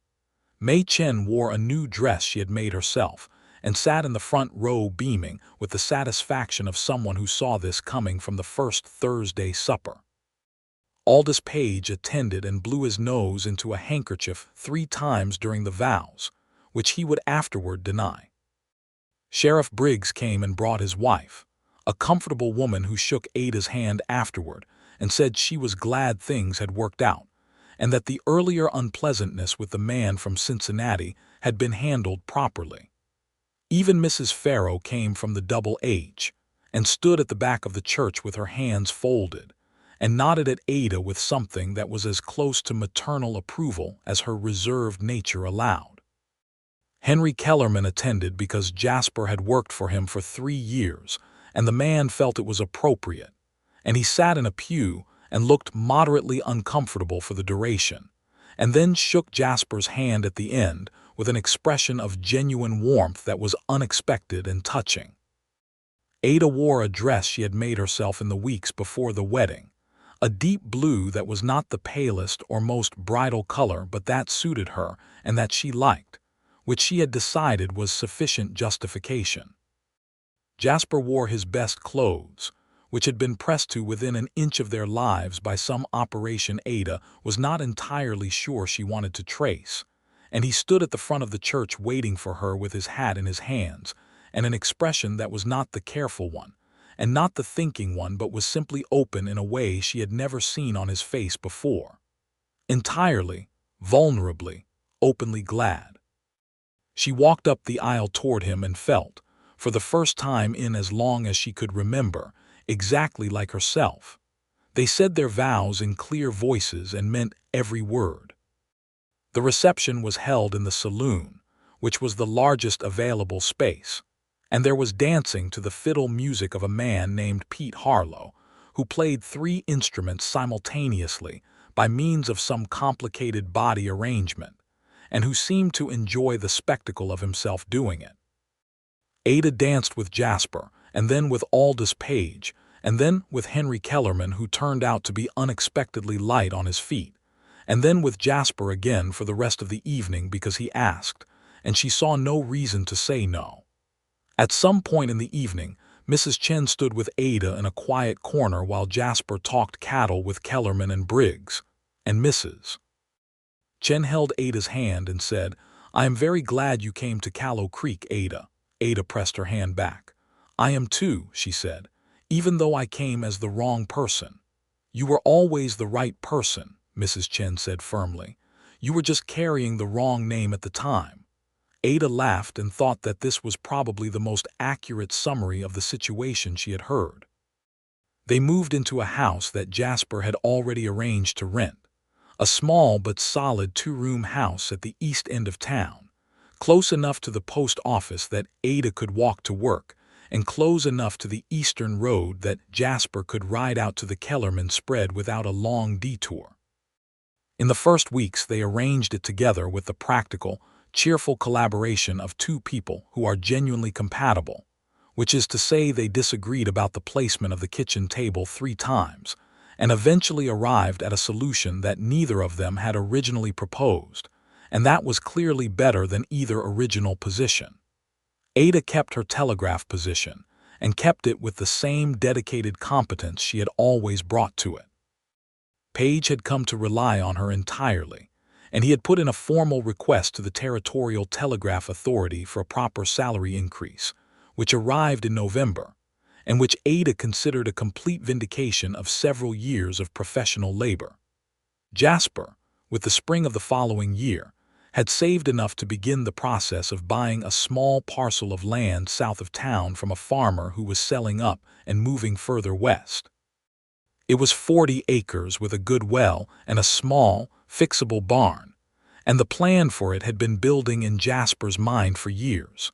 Mei Chen wore a new dress she had made herself, and sat in the front row beaming with the satisfaction of someone who saw this coming from the first Thursday supper. Aldous Page attended and blew his nose into a handkerchief 3 times during the vows, which he would afterward deny. Sheriff Briggs came and brought his wife, a comfortable woman who shook Ada's hand afterward and said she was glad things had worked out, and that the earlier unpleasantness with the man from Cincinnati had been handled properly. Even Mrs. Farrow came from the Double H, and stood at the back of the church with her hands folded, and nodded at Ada with something that was as close to maternal approval as her reserved nature allowed. Henry Kellerman attended because Jasper had worked for him for 3 years, and the man felt it was appropriate, and he sat in a pew and looked moderately uncomfortable for the duration, and then shook Jasper's hand at the end with an expression of genuine warmth that was unexpected and touching. Ada wore a dress she had made herself in the weeks before the wedding, a deep blue that was not the palest or most bridal color but that suited her and that she liked, which she had decided was sufficient justification. Jasper wore his best clothes, which had been pressed to within an inch of their lives by some operation Ada was not entirely sure she wanted to trace, and he stood at the front of the church waiting for her with his hat in his hands, and an expression that was not the careful one, and not the thinking one, but was simply open in a way she had never seen on his face before. Entirely, vulnerably, openly glad. She walked up the aisle toward him and felt, for the first time in as long as she could remember, exactly like herself. They said their vows in clear voices and meant every word. The reception was held in the saloon, which was the largest available space, and there was dancing to the fiddle music of a man named Pete Harlow, who played 3 instruments simultaneously by means of some complicated body arrangement, and who seemed to enjoy the spectacle of himself doing it. Ada danced with Jasper, and then with Aldous Page, and then with Henry Kellerman, who turned out to be unexpectedly light on his feet, and then with Jasper again for the rest of the evening because he asked, and she saw no reason to say no. At some point in the evening, Mrs. Chen stood with Ada in a quiet corner while Jasper talked cattle with Kellerman and Briggs, and Mrs. Chen held Ada's hand and said, "I am very glad you came to Callow Creek, Ada." Ada pressed her hand back. "I am too," she said, "even though I came as the wrong person." "You were always the right person," Mrs. Chen said firmly. "You were just carrying the wrong name at the time." Ada laughed and thought that this was probably the most accurate summary of the situation she had heard. They moved into a house that Jasper had already arranged to rent, a small but solid 2-room house at the east end of town, close enough to the post office that Ada could walk to work, and close enough to the eastern road that Jasper could ride out to the Kellerman spread without a long detour. In the first weeks they arranged it together with the practical, cheerful collaboration of 2 people who are genuinely compatible, which is to say they disagreed about the placement of the kitchen table 3 times, and eventually arrived at a solution that neither of them had originally proposed, and that was clearly better than either original position. Ada kept her telegraph position, and kept it with the same dedicated competence she had always brought to it. Page had come to rely on her entirely, and he had put in a formal request to the Territorial Telegraph Authority for a proper salary increase, which arrived in November, and which Ada considered a complete vindication of several years of professional labor. Jasper, with the spring of the following year, had saved enough to begin the process of buying a small parcel of land south of town from a farmer who was selling up and moving further west. It was 40 acres with a good well and a small, fixable barn, and the plan for it had been building in Jasper's mind for years.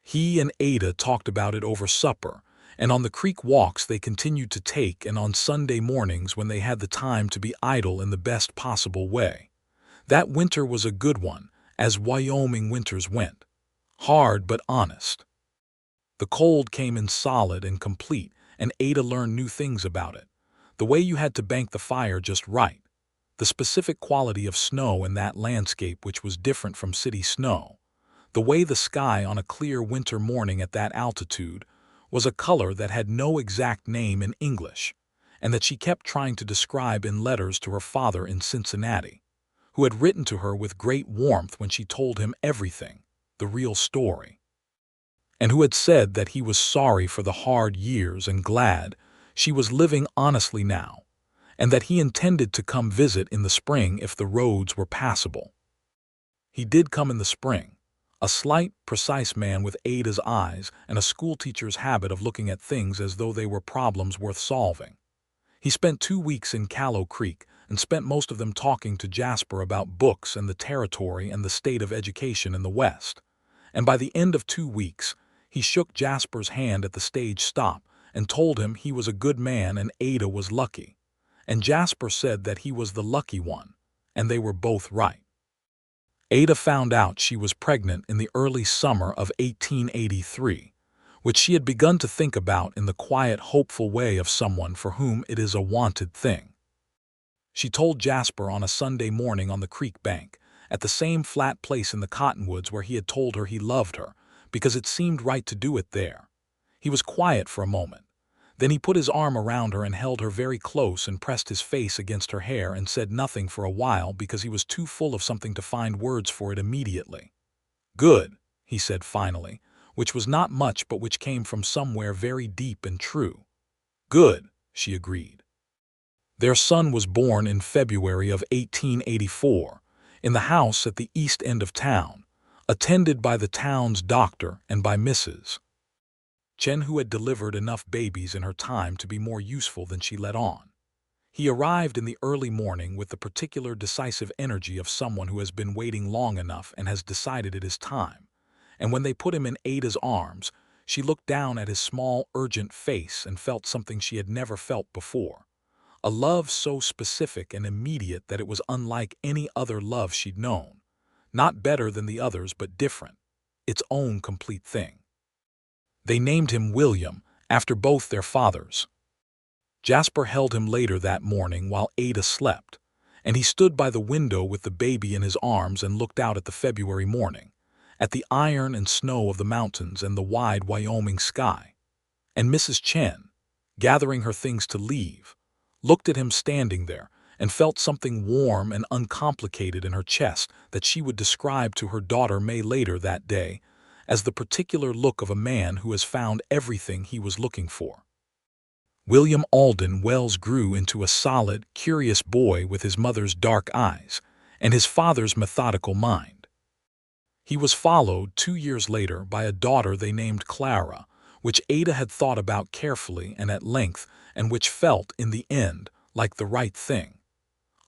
He and Ada talked about it over supper, And on the creek walks they continued to take, and on Sunday mornings when they had the time to be idle in the best possible way. That winter was a good one, as Wyoming winters went. Hard but honest. The cold came in solid and complete, and Ada learned new things about it. The way you had to bank the fire just right. The specific quality of snow in that landscape which was different from city snow. The way the sky on a clear winter morning at that altitude was a color that had no exact name in English, and that she kept trying to describe in letters to her father in Cincinnati, who had written to her with great warmth when she told him everything, the real story, and who had said that he was sorry for the hard years and glad she was living honestly now, and that he intended to come visit in the spring if the roads were passable. He did come in the spring, a slight, precise man with Ada's eyes and a schoolteacher's habit of looking at things as though they were problems worth solving. He spent 2 weeks in Callow Creek and spent most of them talking to Jasper about books and the territory and the state of education in the West. And by the end of 2 weeks, he shook Jasper's hand at the stage stop and told him he was a good man and Ada was lucky. And Jasper said that he was the lucky one, and they were both right. Ada found out she was pregnant in the early summer of 1883, which she had begun to think about in the quiet, hopeful way of someone for whom it is a wanted thing. She told Jasper on a Sunday morning on the creek bank, at the same flat place in the cottonwoods where he had told her he loved her, because it seemed right to do it there. He was quiet for a moment. Then he put his arm around her and held her very close and pressed his face against her hair and said nothing for a while because he was too full of something to find words for it immediately. "Good," he said finally, which was not much but which came from somewhere very deep and true. "Good," she agreed. Their son was born in February of 1884, in the house at the east end of town, attended by the town's doctor and by Mrs. Chen, who had delivered enough babies in her time to be more useful than she let on. He arrived in the early morning with the particular decisive energy of someone who has been waiting long enough and has decided it is time. And when they put him in Ada's arms, she looked down at his small, urgent face and felt something she had never felt before. A love so specific and immediate that it was unlike any other love she'd known. Not better than the others, but different. Its own complete thing. They named him William, after both their fathers. Jasper held him later that morning while Ada slept, and he stood by the window with the baby in his arms and looked out at the February morning, at the iron and snow of the mountains and the wide Wyoming sky. And Mrs. Chen, gathering her things to leave, looked at him standing there and felt something warm and uncomplicated in her chest that she would describe to her daughter May later that day as the particular look of a man who has found everything he was looking for. William Alden Wells grew into a solid, curious boy with his mother's dark eyes and his father's methodical mind. He was followed 2 years later by a daughter they named Clara, which Ada had thought about carefully and at length, and which felt, in the end, like the right thing.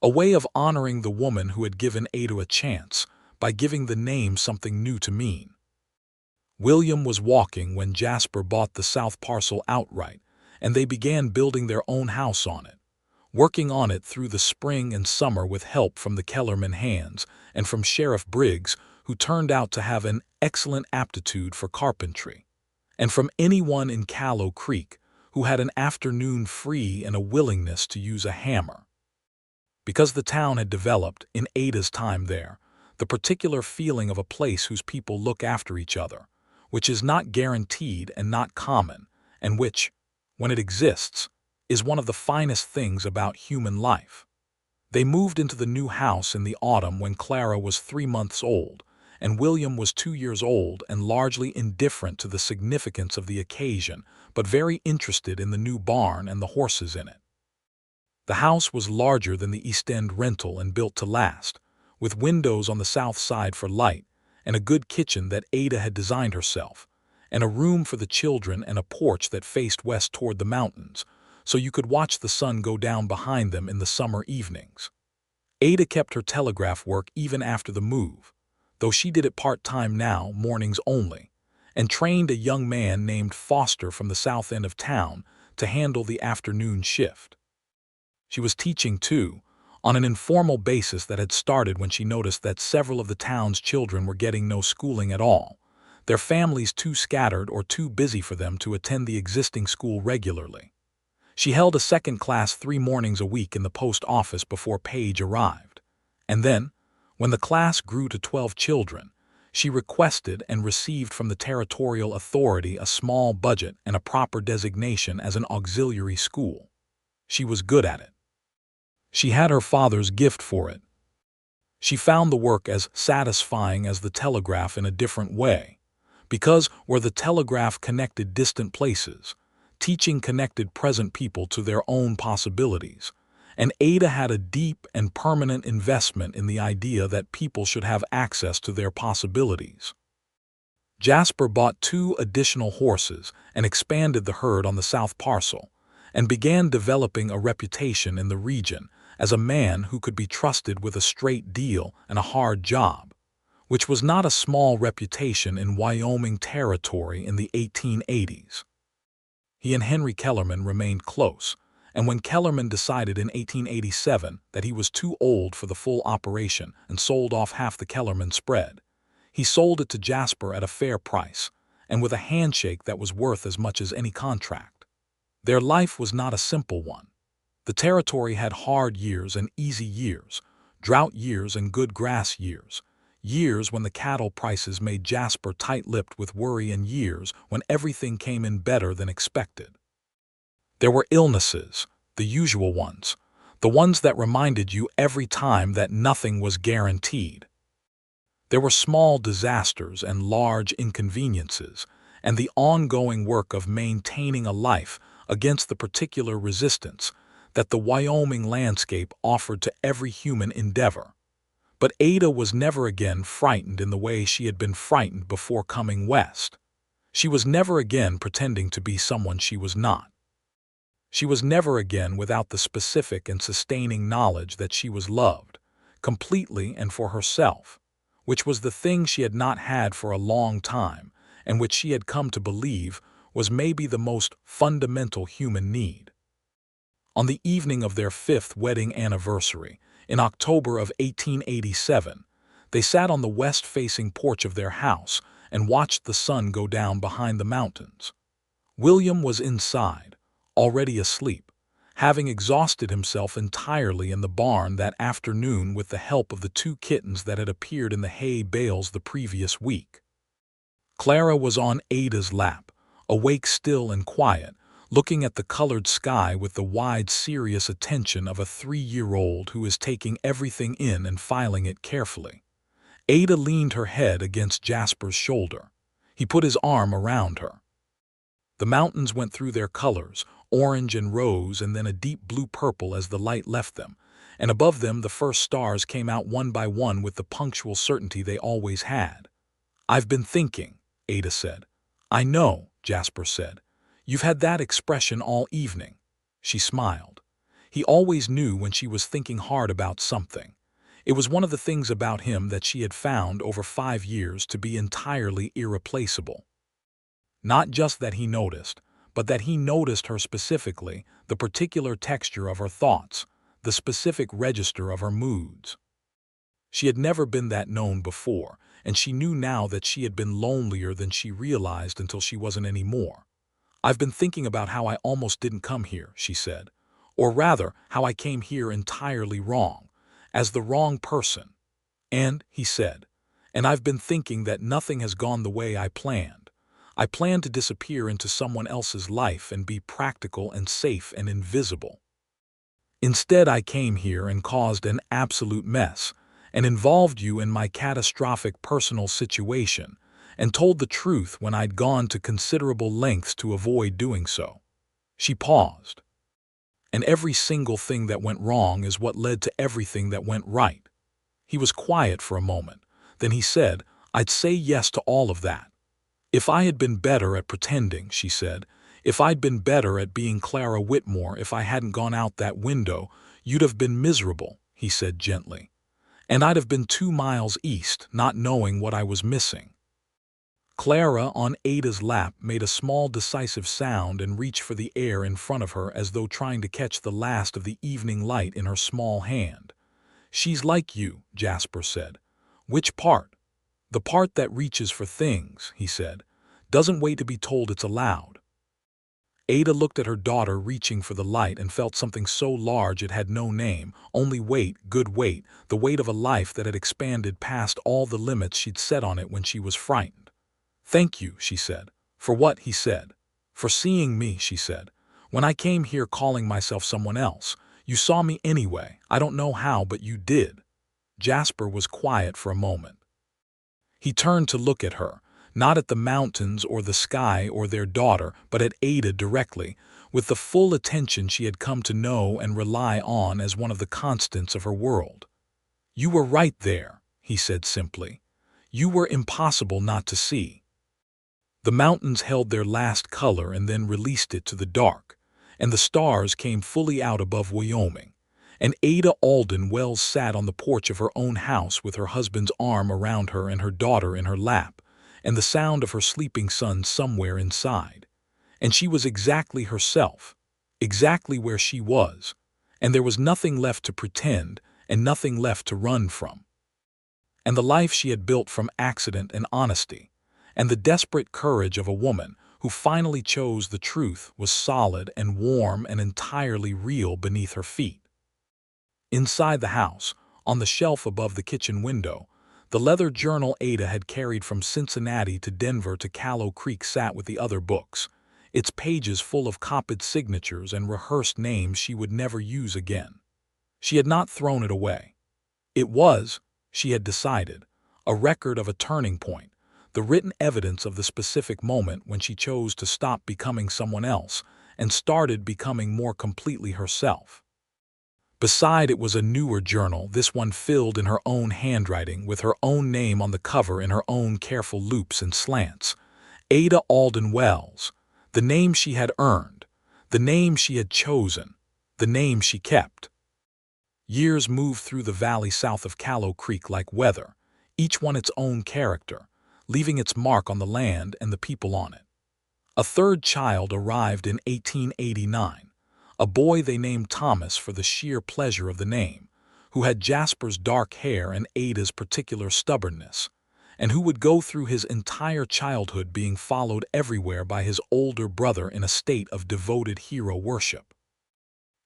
A way of honoring the woman who had given Ada a chance by giving the name something new to mean. William was walking when Jasper bought the south parcel outright, and they began building their own house on it, working on it through the spring and summer with help from the Kellerman hands and from Sheriff Briggs, who turned out to have an excellent aptitude for carpentry, and from anyone in Callow Creek who had an afternoon free and a willingness to use a hammer. Because the town had developed, in Ada's time there, the particular feeling of a place whose people look after each other, which is not guaranteed and not common, and which, when it exists, is one of the finest things about human life. They moved into the new house in the autumn when Clara was 3 months old, and William was 2 years old and largely indifferent to the significance of the occasion, but very interested in the new barn and the horses in it. The house was larger than the East End rental and built to last, with windows on the south side for light, and a good kitchen that Ada had designed herself, and a room for the children and a porch that faced west toward the mountains, so you could watch the sun go down behind them in the summer evenings. Ada kept her telegraph work even after the move, though she did it part-time now, mornings only, and trained a young man named Foster from the south end of town to handle the afternoon shift. She was teaching, too, on an informal basis that had started when she noticed that several of the town's children were getting no schooling at all, their families too scattered or too busy for them to attend the existing school regularly. She held a second class 3 mornings a week in the post office before Paige arrived. And then, when the class grew to 12 children, she requested and received from the territorial authority a small budget and a proper designation as an auxiliary school. She was good at it. She had her father's gift for it. She found the work as satisfying as the telegraph in a different way, because where the telegraph connected distant places, teaching connected present people to their own possibilities, and Ada had a deep and permanent investment in the idea that people should have access to their possibilities. Jasper bought 2 additional horses and expanded the herd on the south parcel, and began developing a reputation in the region as a man who could be trusted with a straight deal and a hard job, which was not a small reputation in Wyoming territory in the 1880s. He and Henry Kellerman remained close, and when Kellerman decided in 1887 that he was too old for the full operation and sold off half the Kellerman spread, he sold it to Jasper at a fair price, and with a handshake that was worth as much as any contract. Their life was not a simple one. The territory had hard years and easy years, drought years and good grass years, years when the cattle prices made Jasper tight-lipped with worry, and years when everything came in better than expected. There were illnesses, the usual ones, the ones that reminded you every time that nothing was guaranteed. There were small disasters and large inconveniences, and the ongoing work of maintaining a life against the particular resistance that the Wyoming landscape offered to every human endeavor. But Ada was never again frightened in the way she had been frightened before coming west. She was never again pretending to be someone she was not. She was never again without the specific and sustaining knowledge that she was loved, completely and for herself, which was the thing she had not had for a long time, and which she had come to believe was maybe the most fundamental human need. On the evening of their 5th wedding anniversary, in October of 1887, they sat on the west-facing porch of their house and watched the sun go down behind the mountains. William was inside, already asleep, having exhausted himself entirely in the barn that afternoon with the help of the 2 kittens that had appeared in the hay bales the previous week. Clara was on Ada's lap, awake still and quiet, looking at the colored sky with the wide, serious attention of a 3-year-old who is taking everything in and filing it carefully. Ada leaned her head against Jasper's shoulder. He put his arm around her. The mountains went through their colors, orange and rose, and then a deep blue-purple as the light left them, and above them the first stars came out one by one with the punctual certainty they always had. "I've been thinking," Ada said. "I know," Jasper said. "You've had that expression all evening." She smiled. He always knew when she was thinking hard about something. It was one of the things about him that she had found over 5 years to be entirely irreplaceable. Not just that he noticed, but that he noticed her specifically, the particular texture of her thoughts, the specific register of her moods. She had never been that known before, and she knew now that she had been lonelier than she realized until she wasn't anymore. "I've been thinking about how I almost didn't come here," she said. "Or rather, how I came here entirely wrong, as the wrong person. And," he said, "and I've been thinking that nothing has gone the way I planned. I planned to disappear into someone else's life and be practical and safe and invisible. Instead, I came here and caused an absolute mess, and involved you in my catastrophic personal situation, and told the truth when I'd gone to considerable lengths to avoid doing so." She paused. "And every single thing that went wrong is what led to everything that went right." He was quiet for a moment. Then he said, "I'd say yes to all of that. If I had been better at pretending," she said, "if I'd been better at being Clara Whitmore, if I hadn't gone out that window, you'd have been miserable," he said gently. "And I'd have been 2 miles east, not knowing what I was missing." Clara, on Ada's lap, made a small decisive sound and reached for the air in front of her as though trying to catch the last of the evening light in her small hand. "She's like you," Jasper said. "Which part?" "The part that reaches for things," he said. "Doesn't wait to be told it's allowed." Ada looked at her daughter reaching for the light and felt something so large it had no name, only weight, good weight, the weight of a life that had expanded past all the limits she'd set on it when she was frightened. "Thank you," she said. "For what?" he said. "For seeing me," she said. "When I came here calling myself someone else, you saw me anyway. I don't know how, but you did." Jasper was quiet for a moment. He turned to look at her, not at the mountains or the sky or their daughter, but at Ada directly, with the full attention she had come to know and rely on as one of the constants of her world. "You were right there," he said simply. "You were impossible not to see." The mountains held their last color and then released it to the dark, and the stars came fully out above Wyoming. And Ada Alden Wells sat on the porch of her own house with her husband's arm around her and her daughter in her lap, and the sound of her sleeping son somewhere inside. And she was exactly herself, exactly where she was, and there was nothing left to pretend and nothing left to run from. And the life she had built from accident and honesty, and the desperate courage of a woman who finally chose the truth, was solid and warm and entirely real beneath her feet. Inside the house, on the shelf above the kitchen window, the leather journal Ada had carried from Cincinnati to Denver to Callow Creek sat with the other books, its pages full of copied signatures and rehearsed names she would never use again. She had not thrown it away. It was, she had decided, a record of a turning point, the written evidence of the specific moment when she chose to stop becoming someone else and started becoming more completely herself. Beside it was a newer journal, this one filled in her own handwriting, with her own name on the cover in her own careful loops and slants. Ada Alden Wells, the name she had earned, the name she had chosen, the name she kept. Years moved through the valley south of Callow Creek like weather, each one its own character, leaving its mark on the land and the people on it. A third child arrived in 1889, a boy they named Thomas for the sheer pleasure of the name, who had Jasper's dark hair and Ada's particular stubbornness, and who would go through his entire childhood being followed everywhere by his older brother in a state of devoted hero worship.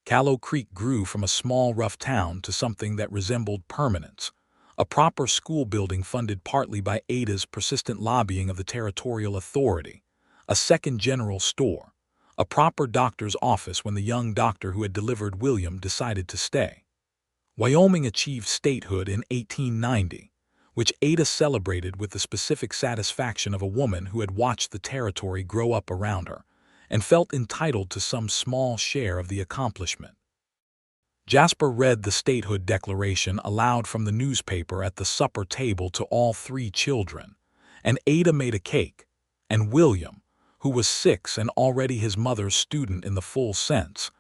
Callow Creek grew from a small rough town to something that resembled permanence, a proper school building funded partly by Ada's persistent lobbying of the territorial authority, a second general store, a proper doctor's office when the young doctor who had delivered William decided to stay. Wyoming achieved statehood in 1890, which Ada celebrated with the specific satisfaction of a woman who had watched the territory grow up around her and felt entitled to some small share of the accomplishment. Jasper read the statehood declaration aloud from the newspaper at the supper table to all three children, and Ada made a cake, and William, who was 6 and already his mother's student in the full sense,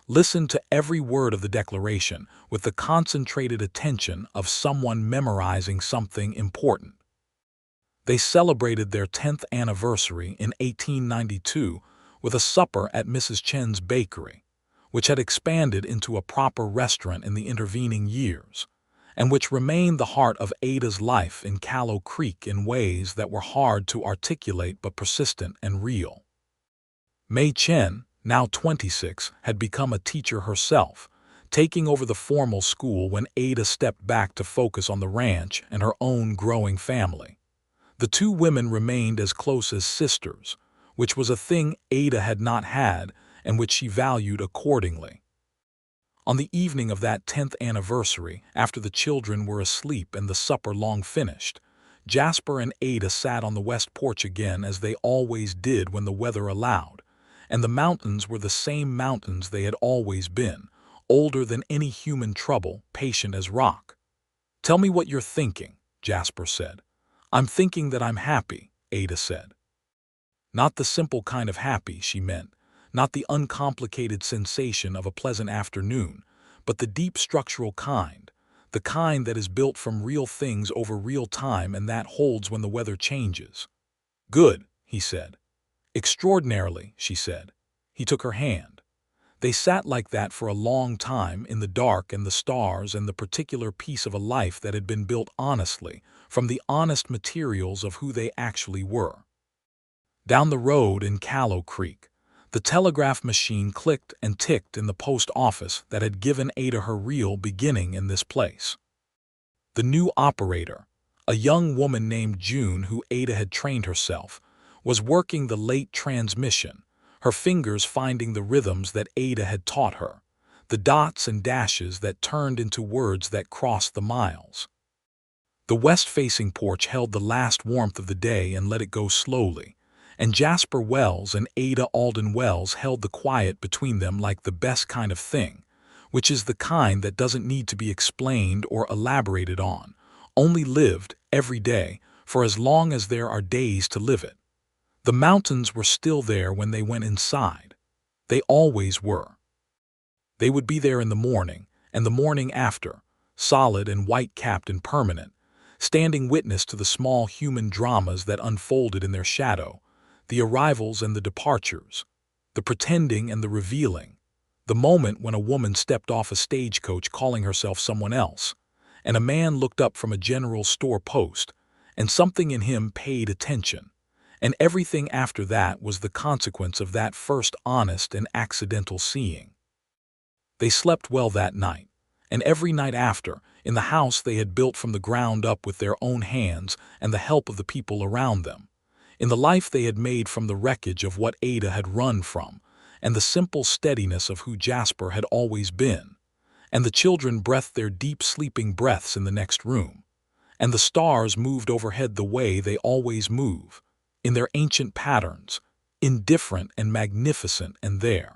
listened to every word of the declaration with the concentrated attention of someone memorizing something important. They celebrated their 10th anniversary in 1892 with a supper at Mrs. Chen's bakery, which had expanded into a proper restaurant in the intervening years, and which remained the heart of Ada's life in Callow Creek in ways that were hard to articulate but persistent and real. May Chen, now 26, had become a teacher herself, taking over the formal school when Ada stepped back to focus on the ranch and her own growing family. The two women remained as close as sisters, which was a thing Ada had not had and which she valued accordingly. On the evening of that 10th anniversary, after the children were asleep and the supper long finished, Jasper and Ada sat on the west porch again as they always did when the weather allowed, and the mountains were the same mountains they had always been, older than any human trouble, patient as rock. "Tell me what you're thinking," Jasper said. "I'm thinking that I'm happy," Ada said. Not the simple kind of happy she meant, not the uncomplicated sensation of a pleasant afternoon, but the deep structural kind, the kind that is built from real things over real time and that holds when the weather changes. "Good," he said. "Extraordinarily," she said. He took her hand. They sat like that for a long time in the dark and the stars and the particular piece of a life that had been built honestly, from the honest materials of who they actually were. Down the road in Callow Creek, the telegraph machine clicked and ticked in the post office that had given Ada her real beginning in this place. The new operator, a young woman named June who Ada had trained herself, was working the late transmission, her fingers finding the rhythms that Ada had taught her, the dots and dashes that turned into words that crossed the miles. The west-facing porch held the last warmth of the day and let it go slowly, and Jasper Wells and Ada Alden Wells held the quiet between them like the best kind of thing, which is the kind that doesn't need to be explained or elaborated on, only lived every day for as long as there are days to live it. The mountains were still there when they went inside. They always were. They would be there in the morning and the morning after, solid and white-capped and permanent, standing witness to the small human dramas that unfolded in their shadow, the arrivals and the departures, the pretending and the revealing, the moment when a woman stepped off a stagecoach calling herself someone else, and a man looked up from a general store post, and something in him paid attention, and everything after that was the consequence of that first honest and accidental seeing. They slept well that night, and every night after, in the house they had built from the ground up with their own hands and the help of the people around them, in the life they had made from the wreckage of what Ada had run from, and the simple steadiness of who Jasper had always been, and the children breathed their deep sleeping breaths in the next room, and the stars moved overhead the way they always move, in their ancient patterns, indifferent and magnificent and there.